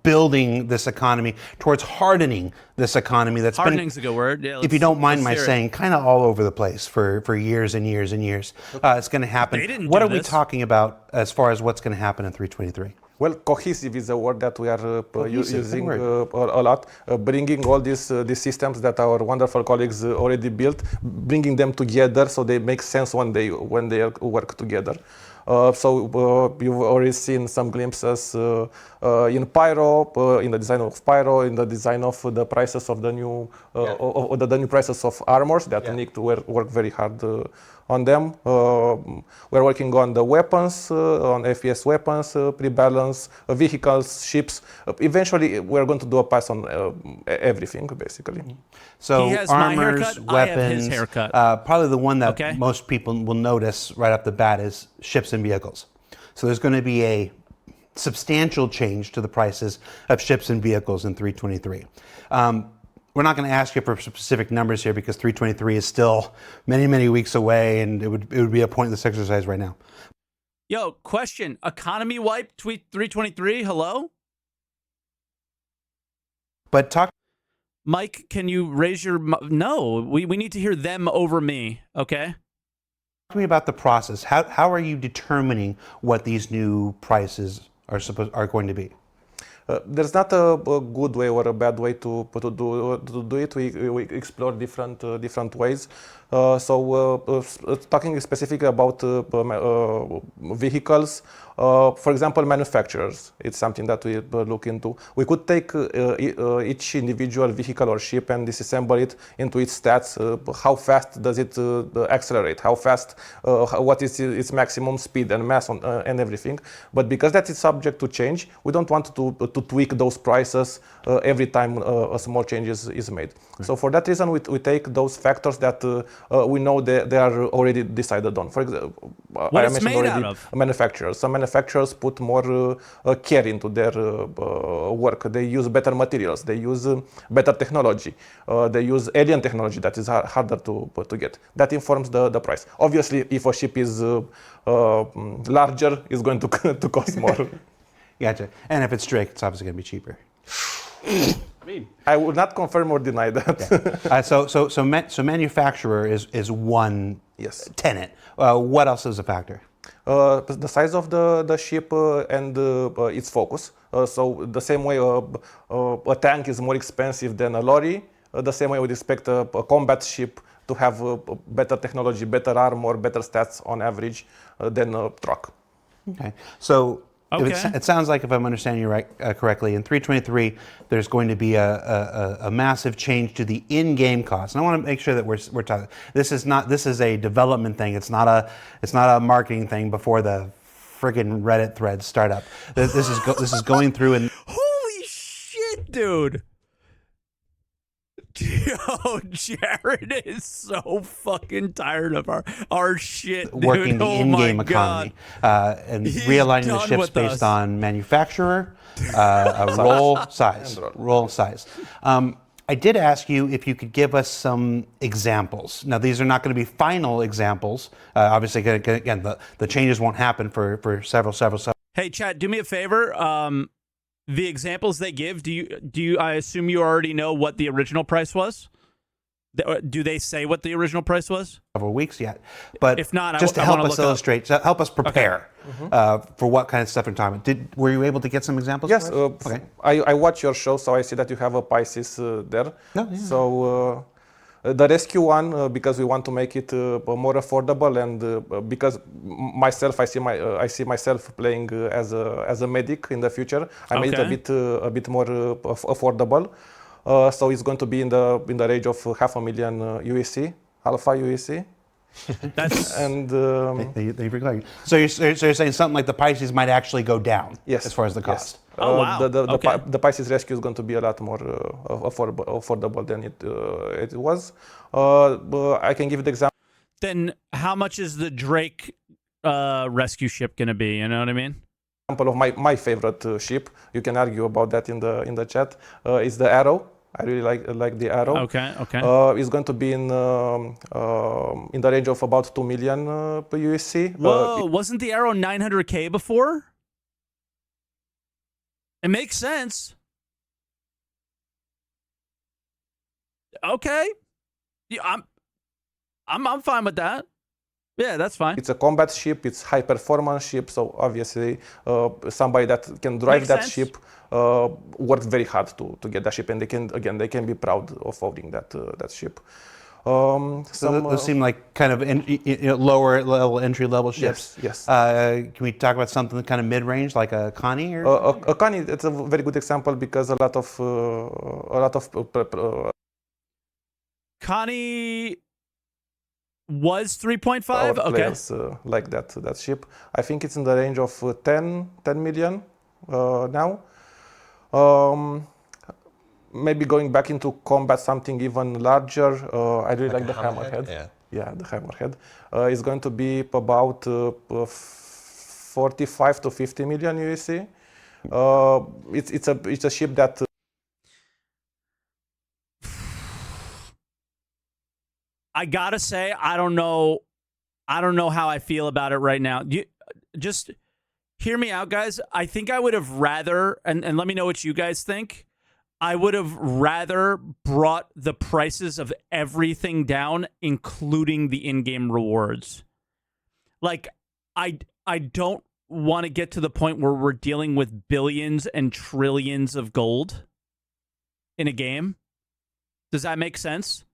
building this economy, towards hardening this economy that's Hardening's a good word. Yeah, if you don't mind my let's hear it. saying, kind of all over the place for years and years and years. It's going to happen. They didn't What do are we this. talking about as far as what's going to happen in 323? Well, cohesive is a word that we are Cohesive, using good a lot. Bringing all these systems that our wonderful colleagues already built, bringing them together so they make sense when they work together. So you've already seen some glimpses in Pyro, in the design of Pyro, in the design of the prices of the new, of the new prices of armors that Nick worked very hard on them. We're working on the weapons, on FPS weapons, pre-balance, vehicles, ships. Eventually, we're going to do a pass on everything, basically. So He has my armors, haircut, weapons. I have his haircut. Probably the one that Okay. most people will notice right off the bat is ships and vehicles. So there's going to be a substantial change to the prices of ships and vehicles in 323. We're not going to ask you for specific numbers here because 323 is still many, many weeks away, and it would be a pointless exercise right now. Yo, question. Economy wipe tweet 323. Hello? But talk Mike, can you raise your... No, we need to hear them over me, okay? to me about the process. How are you determining what these new prices are going to be? There's not a good way or a bad way to do it. We explore different ways. Talking specifically about vehicles, for example, manufacturers, it's something that we look into. We could take each individual vehicle or ship and disassemble it into its stats. How fast does it accelerate? How fast? What is its maximum speed and mass and everything? But because that is subject to change, we don't want to tweak those prices every time a small change is made. Right. So for that reason, we take those factors that we know they are already decided on. For example, what it's made out of? Manufacturers. Some manufacturers put more care into their work. They use better materials. They use better technology. They use alien technology that is harder to get. That informs the price. Obviously, if a ship is larger, it's going to cost more. Gotcha. And if it's Drake, it's obviously going to be cheaper. I would not confirm or deny that. Yeah. So manufacturer is one tenet. What else is a factor? The size of the ship and its focus. So the same way a tank is more expensive than a lorry, the same way I would expect a combat ship to have better technology, better armor, better stats on average than a truck. Okay. So okay. It sounds like, if I'm understanding you correctly, in 323 there's going to be a massive change to the in-game cost. And I want to make sure that we're talking. This is a development thing. It's not a marketing thing before the friggin' Reddit threads start up. This is going through and. Holy shit, dude! Yo, Jared is so fucking tired of our shit, dude. Working the in-game my economy and He's realigning the done ships with based us. on manufacturer, roll size. I did ask you if you could give us some examples. Now, these are not going to be final examples. Obviously, again, the changes won't happen for several. Hey, chat, do me a favor. The examples they give, do you? I assume you already know what the original price was. Do they say what the original price was? Several weeks yet, but if not, just to help us illustrate, to help us prepare for what kind of stuff you're talking about. Were you able to get some examples? Yes. Okay. I watch your show, so I see that you have a Pisces there. No, yeah. So. The rescue one, because we want to make it more affordable, and because myself, I see myself playing as a medic in the future. I made it a bit more affordable. So it's going to be in the range of $500,000 USC, alpha USC. That's and so you're saying something like the Pisces might actually go down. Yes. As far as the cost. Yes. Oh, wow. The Pisces Rescue is going to be a lot more affordable than it was. I can give you the example. Then how much is the Drake rescue ship going to be? You know what I mean? Example of my favorite ship. You can argue about that in the chat. Is the Arrow. I really like the Arrow. Okay. It's going to be in the range of about $2 million per USC. Whoa! Wasn't the Arrow 900K before? It makes sense. Okay. Yeah, I'm fine with that. Yeah, that's fine. It's a combat ship. It's high performance ship. So obviously, somebody that can drive that ship worked very hard to get that ship, and they can be proud of owning that ship. So those seem like kind of lower level, entry level ships. Yes. Can we talk about something kind of mid range, like a Connie? Or a Connie, it's a very good example because a lot of Connie. was 3.5. Our Okay. players like that ship. I think it's in the range of 10 million now. Maybe going back into combat, something even larger. I really like the hammerhead. Yeah, the hammerhead is going to be about 45 to 50 million USC. It's a ship that. I gotta say, I don't know how I feel about it right now. Just hear me out, guys. I think I would have rather, and let me know what you guys think. I would have rather brought the prices of everything down, including the in-game rewards. Like, I don't want to get to the point where we're dealing with billions and trillions of gold in a game. Does that make sense?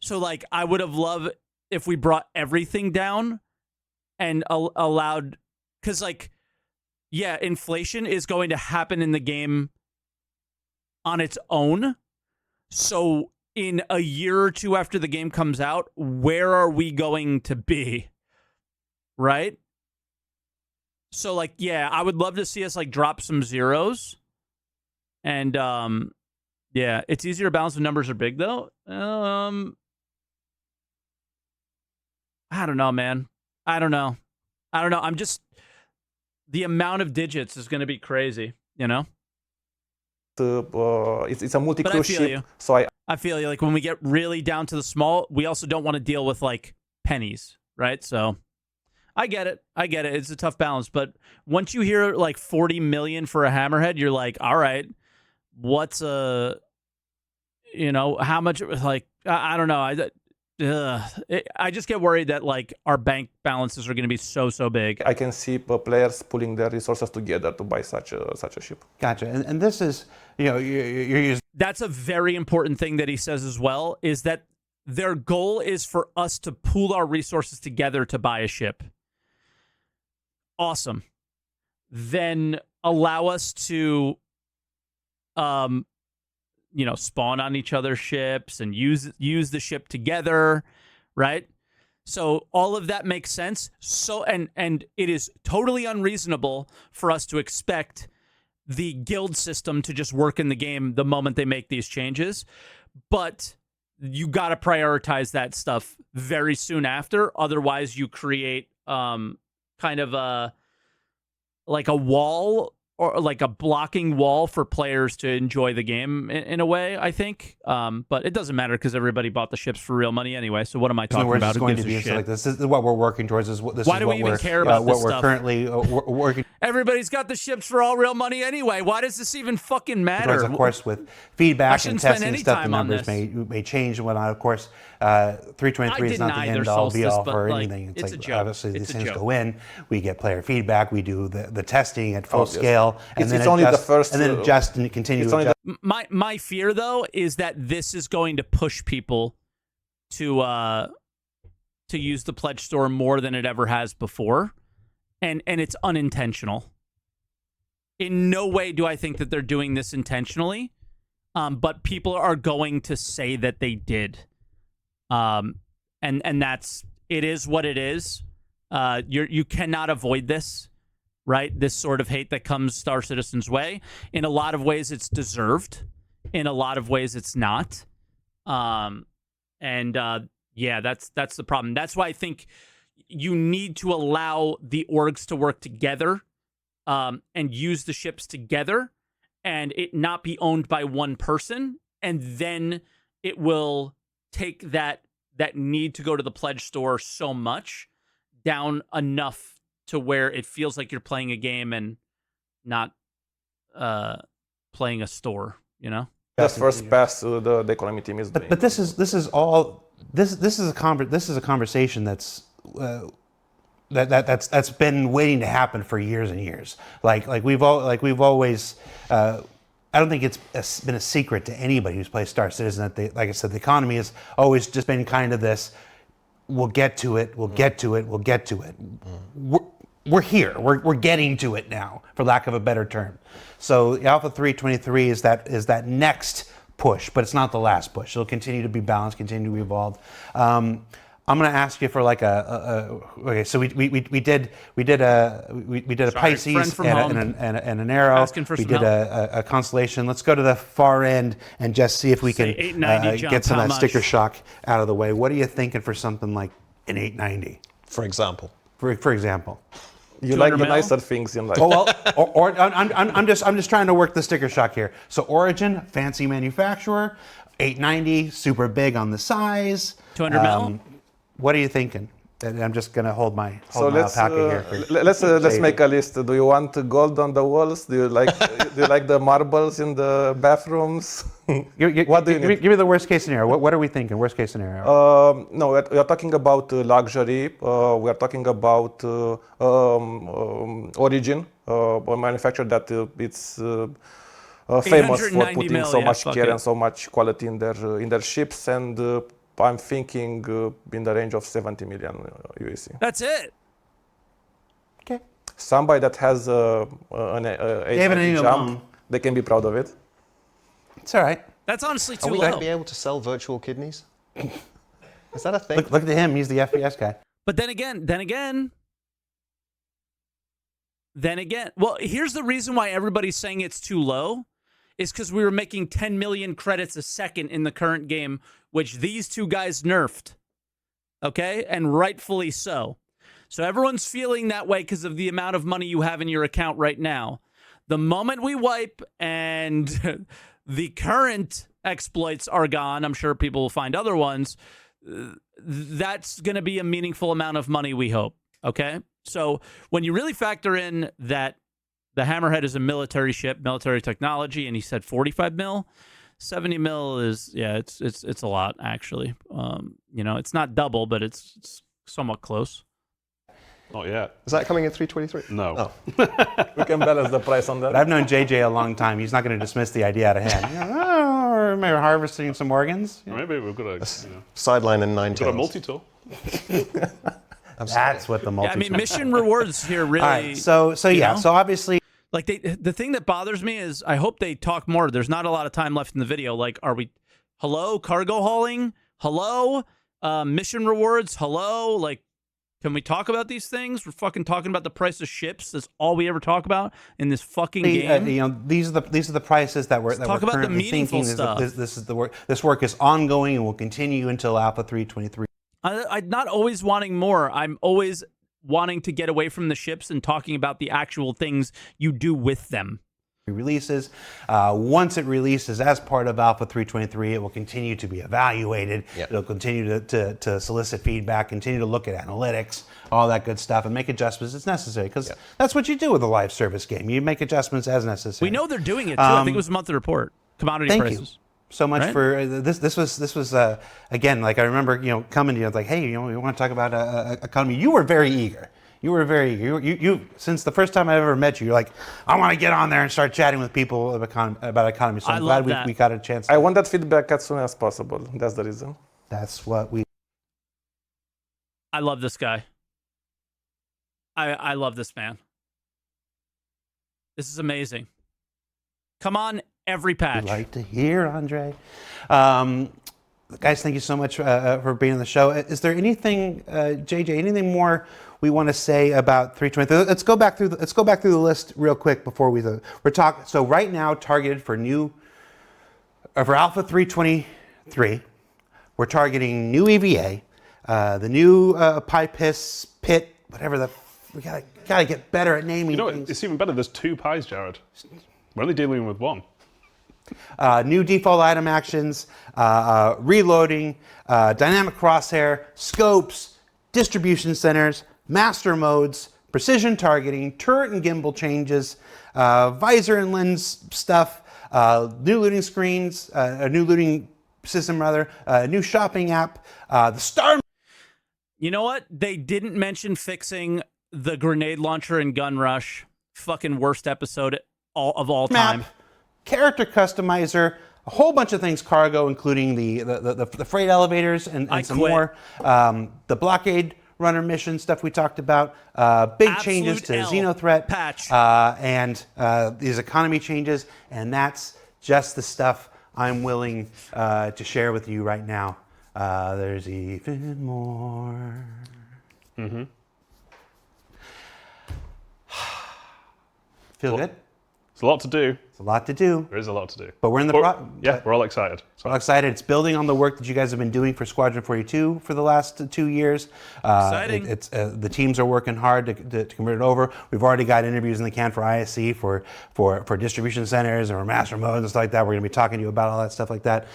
So, like, I would have loved if we brought everything down and allowed... Because, like, yeah, inflation is going to happen in the game on its own. So in a year or two after the game comes out, where are we going to be? Right? So, like, yeah, I would love to see us, like, drop some zeros. And, yeah, it's easier to balance when numbers are big, though. I don't know, man. I don't know. I'm just... The amount of digits is going to be crazy, you know? It's a multi-crew ship. You. So I feel you. Like, when we get really down to the small, we also don't want to deal with, like, pennies, right? So I get it. It's a tough balance. But once you hear, like, 40 million for a hammerhead, you're like, all right, what's how much, like, I don't know. I just get worried that, like, our bank balances are going to be so big. I can see players pulling their resources together to buy such a ship. Gotcha. And this is, you're using... That's a very important thing that he says as well, is that their goal is for us to pool our resources together to buy a ship. Awesome. Then allow us to, spawn on each other's ships and use the ship together, right? So all of that makes sense. So and it is totally unreasonable for us to expect the guild system to just work in the game the moment they make these changes. But you got to prioritize that stuff very soon after. Otherwise, you create kind of a wall, or like a blocking wall for players to enjoy the game in a way, I think. But it doesn't matter because everybody bought the ships for real money anyway. So what am I talking about? Going to be like this is what we're working towards. Why do we even care about this what we're stuff? Currently working. Everybody's got the ships for all real money anyway. Why does this even fucking matter? Of course, with feedback and testing and stuff, the numbers may change and whatnot. Of course, 323 is not the end all be all for anything. It's like obviously these things go in. We get player feedback. We do the testing at full scale, and then only the first, and then adjust and continue to adjust. My fear though is that this is going to push people to use the pledge store more than it ever has before. And it's unintentional. In no way do I think that they're doing this intentionally, but people are going to say that they did. And it is what it is. You cannot avoid this, right? This sort of hate that comes Star Citizen's way. In a lot of ways, it's deserved. In a lot of ways, it's not. Yeah, that's the problem. That's why I think you need to allow the orgs to work together and use the ships together and it not be owned by one person. And then it will take that need to go to the pledge store so much down enough to where it feels like you're playing a game and not playing a store, you know? The first pass the economy team is doing. But this is a conversation that's that's been waiting to happen for years and years. Like we've always. I don't think it's been a secret to anybody who's played Star Citizen that like I said, the economy has always just been kind of this. We'll get to it. We'll get to it. We'll get to it. We're here. We're getting to it now, for lack of a better term. So Alpha 323 is that next push, but it's not the last push. It'll continue to be balanced, continue to evolve. I'm going to ask you for like okay. So we did a Pisces and an arrow. Asking for we some did help. a constellation. Let's go to the far end and just see if we Say can 890 jump, get some of how that sticker much? shock out of the way. What are you thinking for something like an 890, For example. for example? You like the 200 mil? nicer things in life. Oh well, or I'm just trying to work the sticker shock here. So Origin, fancy manufacturer, 890, super big on the size. 200 mil? What are you thinking? And I'm just gonna hold my So let's alpaca here. For let's make a list. Do you want gold on the walls? Do you like the marbles in the bathrooms? What do you need? Give me the worst case scenario. What are we thinking? Worst case scenario. No, we are talking about luxury. We are talking about Origin, a manufacturer that it's famous for 890 putting mil, so yeah, much fuck care it. and so much quality in their ships, and I'm thinking in the range of 70 million USD. That's it. Okay. Somebody that has an David, I need a jump, loan. they can be proud of it. It's all right. That's honestly Are too we going to low. be able to sell virtual kidneys? Is that a thing? Look at him. He's the FPS guy. But then again, well, here's the reason why everybody's saying it's too low is because we were making 10 million credits a second in the current game, which these two guys nerfed. Okay? And rightfully so. So everyone's feeling that way because of the amount of money you have in your account right now. The moment we wipe and the current exploits are gone, I'm sure people will find other ones. That's going to be a meaningful amount of money, we hope. Okay? So when you really factor in that the Hammerhead is a military ship, military technology, and he said 45 mil, 70 mil is, yeah, it's a lot, actually. It's not double, but it's somewhat close. Not yet. Is that coming in 323? No. Oh. We can balance the price on But that. I've known JJ a long time. He's not going to dismiss the idea out of hand. Or maybe harvesting some organs. Maybe we've got a Sideline and nine got a tails. multi-tool. That's what the multi. Yeah, I mean, mission rewards here really. All right. So yeah. know? So obviously. Like the thing that bothers me is I hope they talk more. There's not a lot of time left in the video. Like, are we, hello, cargo hauling? Hello, mission rewards? Hello, like, can we talk about these things? We're fucking talking about the price of ships. That's all we ever talk about in this fucking game. These are the prices that we're talk about the currently meaningful thinking. stuff. This is the work. This work is ongoing and will continue until Alpha 323 I'm not always wanting more. I'm always wanting to get away from the ships and talking about the actual things you do with them. releases. Once it releases as part of Alpha 323, it will continue to be evaluated. Yep. It'll continue to solicit feedback, continue to look at analytics, all that good stuff, and make adjustments as necessary. Because that's what you do with a live service game. You make adjustments as necessary. We know they're doing it too. I think it was a monthly report. Commodity Thank prices. you so much Right? for this. This was again, like I remember, coming to you, like, hey, we want to talk about economy. You were very eager. You were very you since the first time I ever met you. You're like, I want to get on there and start chatting with people about economy. So I I'm love glad that. we got a chance. I want that feedback as soon as possible. That's the reason. That's what we. I love this guy. I love this man. This is amazing. Come on, every patch. We'd like to hear, Andre. Guys, thank you so much for being on the show. Is there anything, JJ, anything more we want to say about 323? Let's go back through the list real quick before we're talking. So right now, targeted for for Alpha 323, we're targeting new EVA, the new Pipis Pit, whatever we gotta get better at naming things. It's even better. There's two pies, Jared. We're only dealing with one. New default item actions, reloading, dynamic crosshair, scopes, distribution centers, master modes, precision targeting, turret and gimbal changes, visor and lens stuff, new looting screens, a new looting system rather, a new shopping app, the star. You know what? They didn't mention fixing the grenade launcher in Gun Rush. Fucking worst episode of all time. Map, character customizer, a whole bunch of things cargo, including the freight elevators and some quit. more. The blockade runner mission stuff we talked about. Big changes to Absolute L Xenothreat patch. and these economy changes, and that's just the stuff I'm willing to share with you right now. There's even more. Mm-hmm. Feel good? It's a lot to do. It's a lot to do. There is a lot to do. But we're in the we're all excited. So. I'm excited. It's building on the work that you guys have been doing for Squadron 42 for the last 2 years. Exciting. It's the teams are working hard to convert it over. We've already got interviews in the can for ISC, for distribution centers and for master modes and stuff like that. We're going to be talking to you about all that stuff like that.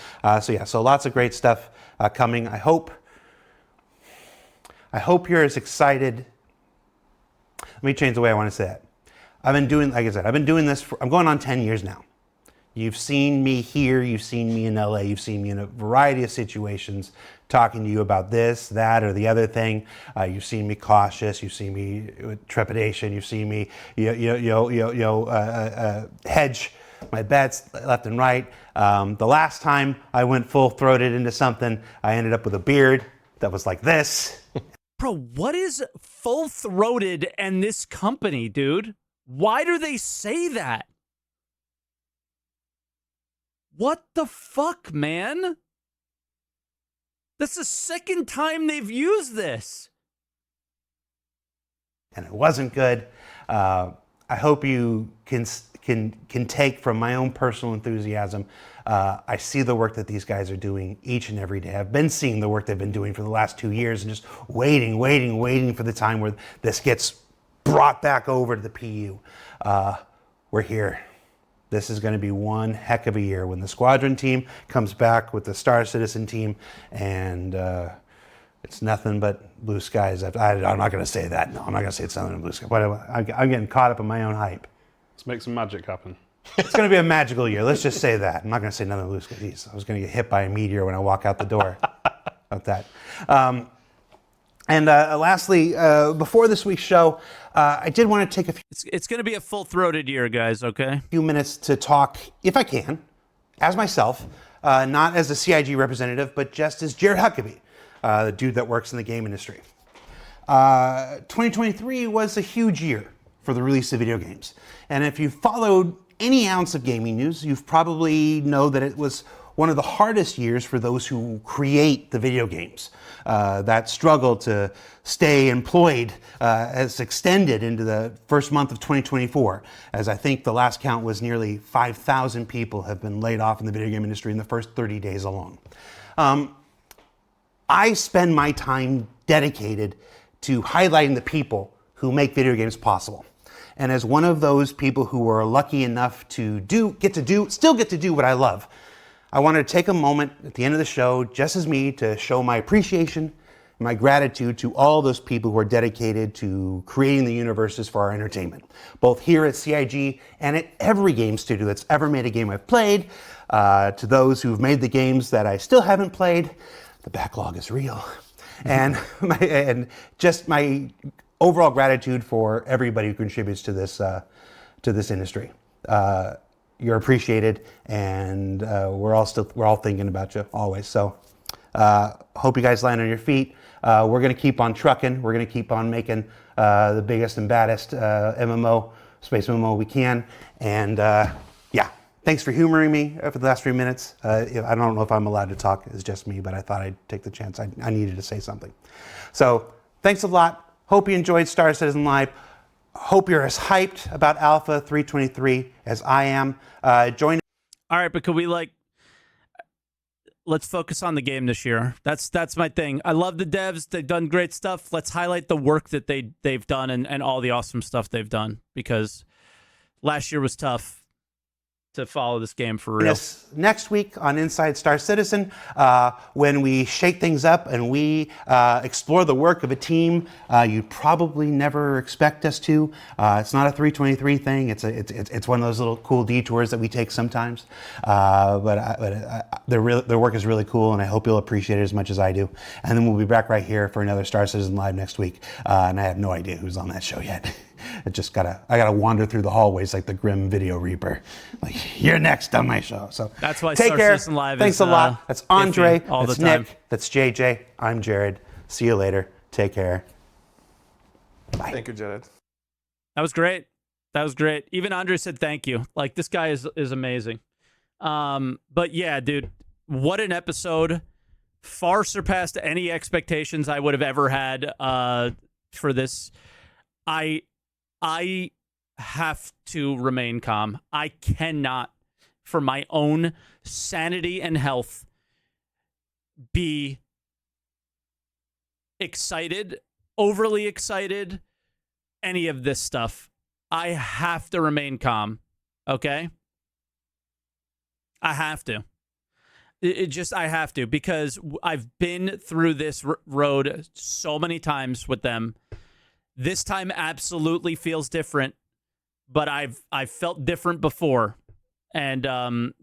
So lots of great stuff coming. I hope you're as excited. Let me change the way I want to say it. I've been doing this I'm going on 10 years now. You've seen me here, you've seen me in LA, you've seen me in a variety of situations talking to you about this, that, or the other thing. You've seen me cautious, you've seen me with trepidation, you've seen me hedge my bets left and right. The last time I went full-throated into something, I ended up with a beard that was like this. Bro, what is full-throated and this company, dude? Why do they say that? What the fuck, man? That's the second time they've used this. And it wasn't good. I hope you can take from my own personal enthusiasm. I see the work that these guys are doing each and every day. I've been seeing the work they've been doing for the last 2 years and just waiting for the time where this gets brought back over to the PU. We're here. This is going to be one heck of a year when the Squadron team comes back with the Star Citizen team, and it's nothing but blue skies. I'm not going to say that. No, I'm not going to say it's nothing but blue skies. But I'm getting caught up in my own hype. Let's make some magic happen. It's going to be a magical year. Let's just say that. I'm not going to say nothing but blue skies. Jeez, I was going to get hit by a meteor when I walk out the door. About that. Lastly, before this week's show, I did want to take a It's going to be a full-throated year, guys, okay? few minutes to talk, if I can, as myself, not as a CIG representative, but just as Jared Huckabee, the dude that works in the game industry. 2023 was a huge year for the release of video games. And if you followed any ounce of gaming news, you've probably know that it was one of the hardest years for those who create the video games. That struggle to stay employed has extended into the first month of 2024, as I think the last count was nearly 5,000 people have been laid off in the video game industry in the first 30 days alone. I spend my time dedicated to highlighting the people who make video games possible. And as one of those people who are lucky enough to still get to do what I love, I wanted to take a moment at the end of the show, just as me, to show my appreciation and my gratitude to all those people who are dedicated to creating the universes for our entertainment, both here at CIG and at every game studio that's ever made a game I've played. To those who've made the games that I still haven't played, the backlog is real. And my overall gratitude for everybody who contributes to this industry. You're appreciated, and we're all thinking about you always. So, hope you guys land on your feet. We're gonna keep on trucking. We're gonna keep on making the biggest and baddest space MMO we can. And yeah, thanks for humoring me for the last 3 minutes. I don't know if I'm allowed to talk. It's just me, but I thought I'd take the chance. I needed to say something. So, thanks a lot. Hope you enjoyed Star Citizen Live. Hope you're as hyped about Alpha 323 as I am. Join. All right, but could we let's focus on the game this year. That's my thing. I love the devs. They've done great stuff. Let's highlight the work that they've done and all the awesome stuff they've done, because last year was tough to follow this game for real. Next week on Inside Star Citizen, when we shake things up and we explore the work of a team you'd probably never expect us to. It's not a 323 thing. It's one of those little cool detours that we take sometimes. But their work is really cool, and I hope you'll appreciate it as much as I do. And then we'll be back right here for another Star Citizen Live next week. And I have no idea who's on that show yet. I gotta wander through the hallways like the Grim Video Reaper. Like, you're next on my show. So that's why take Star care. Citizen Live Thanks is, a lot. That's Andre. all That's the time. Nick. That's JJ. I'm Jared. See you later. Take care. Bye. Thank you, Jared. That was great. Even Andre said thank you. Like, this guy is amazing. But yeah, dude, what an episode. far surpassed any expectations I would have ever had for this. I have to remain calm. I cannot, for my own sanity and health, be excited, overly excited, any of this stuff. I have to remain calm, okay? I have to. I have to, because I've been through this road so many times with them. This time absolutely feels different, but I've felt different before. And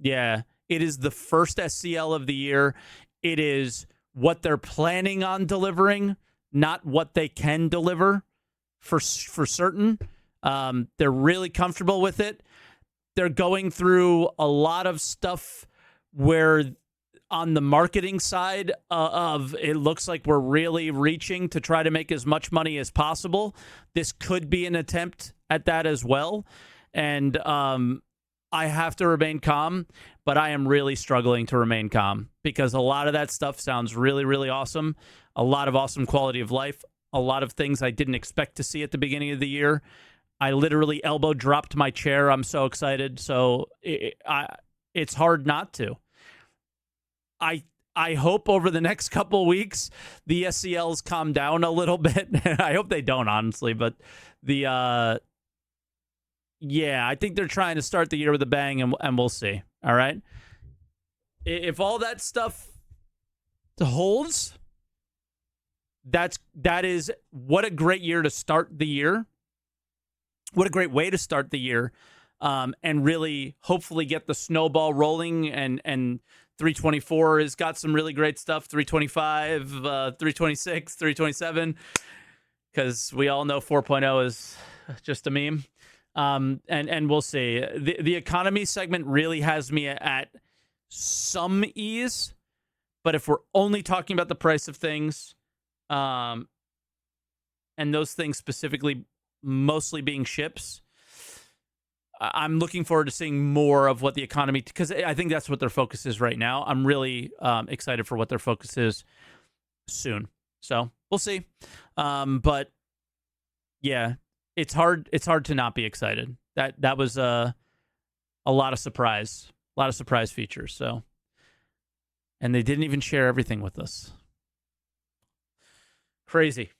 yeah, it is the first SCL of the year. It is what they're planning on delivering, not what they can deliver for certain. They're really comfortable with it. They're going through a lot of stuff where on the marketing side of it looks like we're really reaching to try to make as much money as possible. This could be an attempt at that as well. And I have to remain calm, but I am really struggling to remain calm because a lot of that stuff sounds really, really awesome. A lot of awesome quality of life. A lot of things I didn't expect to see at the beginning of the year. I literally elbow dropped my chair. I'm so excited. So it's hard not to. I hope over the next couple weeks the SCLs calm down a little bit. I hope they don't, honestly. But yeah, I think they're trying to start the year with a bang, and we'll see. All right. If all that stuff holds, that is what a great year to start the year. What a great way to start the year, and really hopefully get the snowball rolling. And 324 has got some really great stuff. 325, 326, 327, because we all know 4.0 is just a meme. And we'll see. The economy segment really has me at some ease, but if we're only talking about the price of things, and those things specifically mostly being ships, I'm looking forward to seeing more of what the economy, because I think that's what their focus is right now. I'm really excited for what their focus is soon. So we'll see. But yeah, it's hard to not be excited. That was a lot of surprise features. So, and they didn't even share everything with us. Crazy.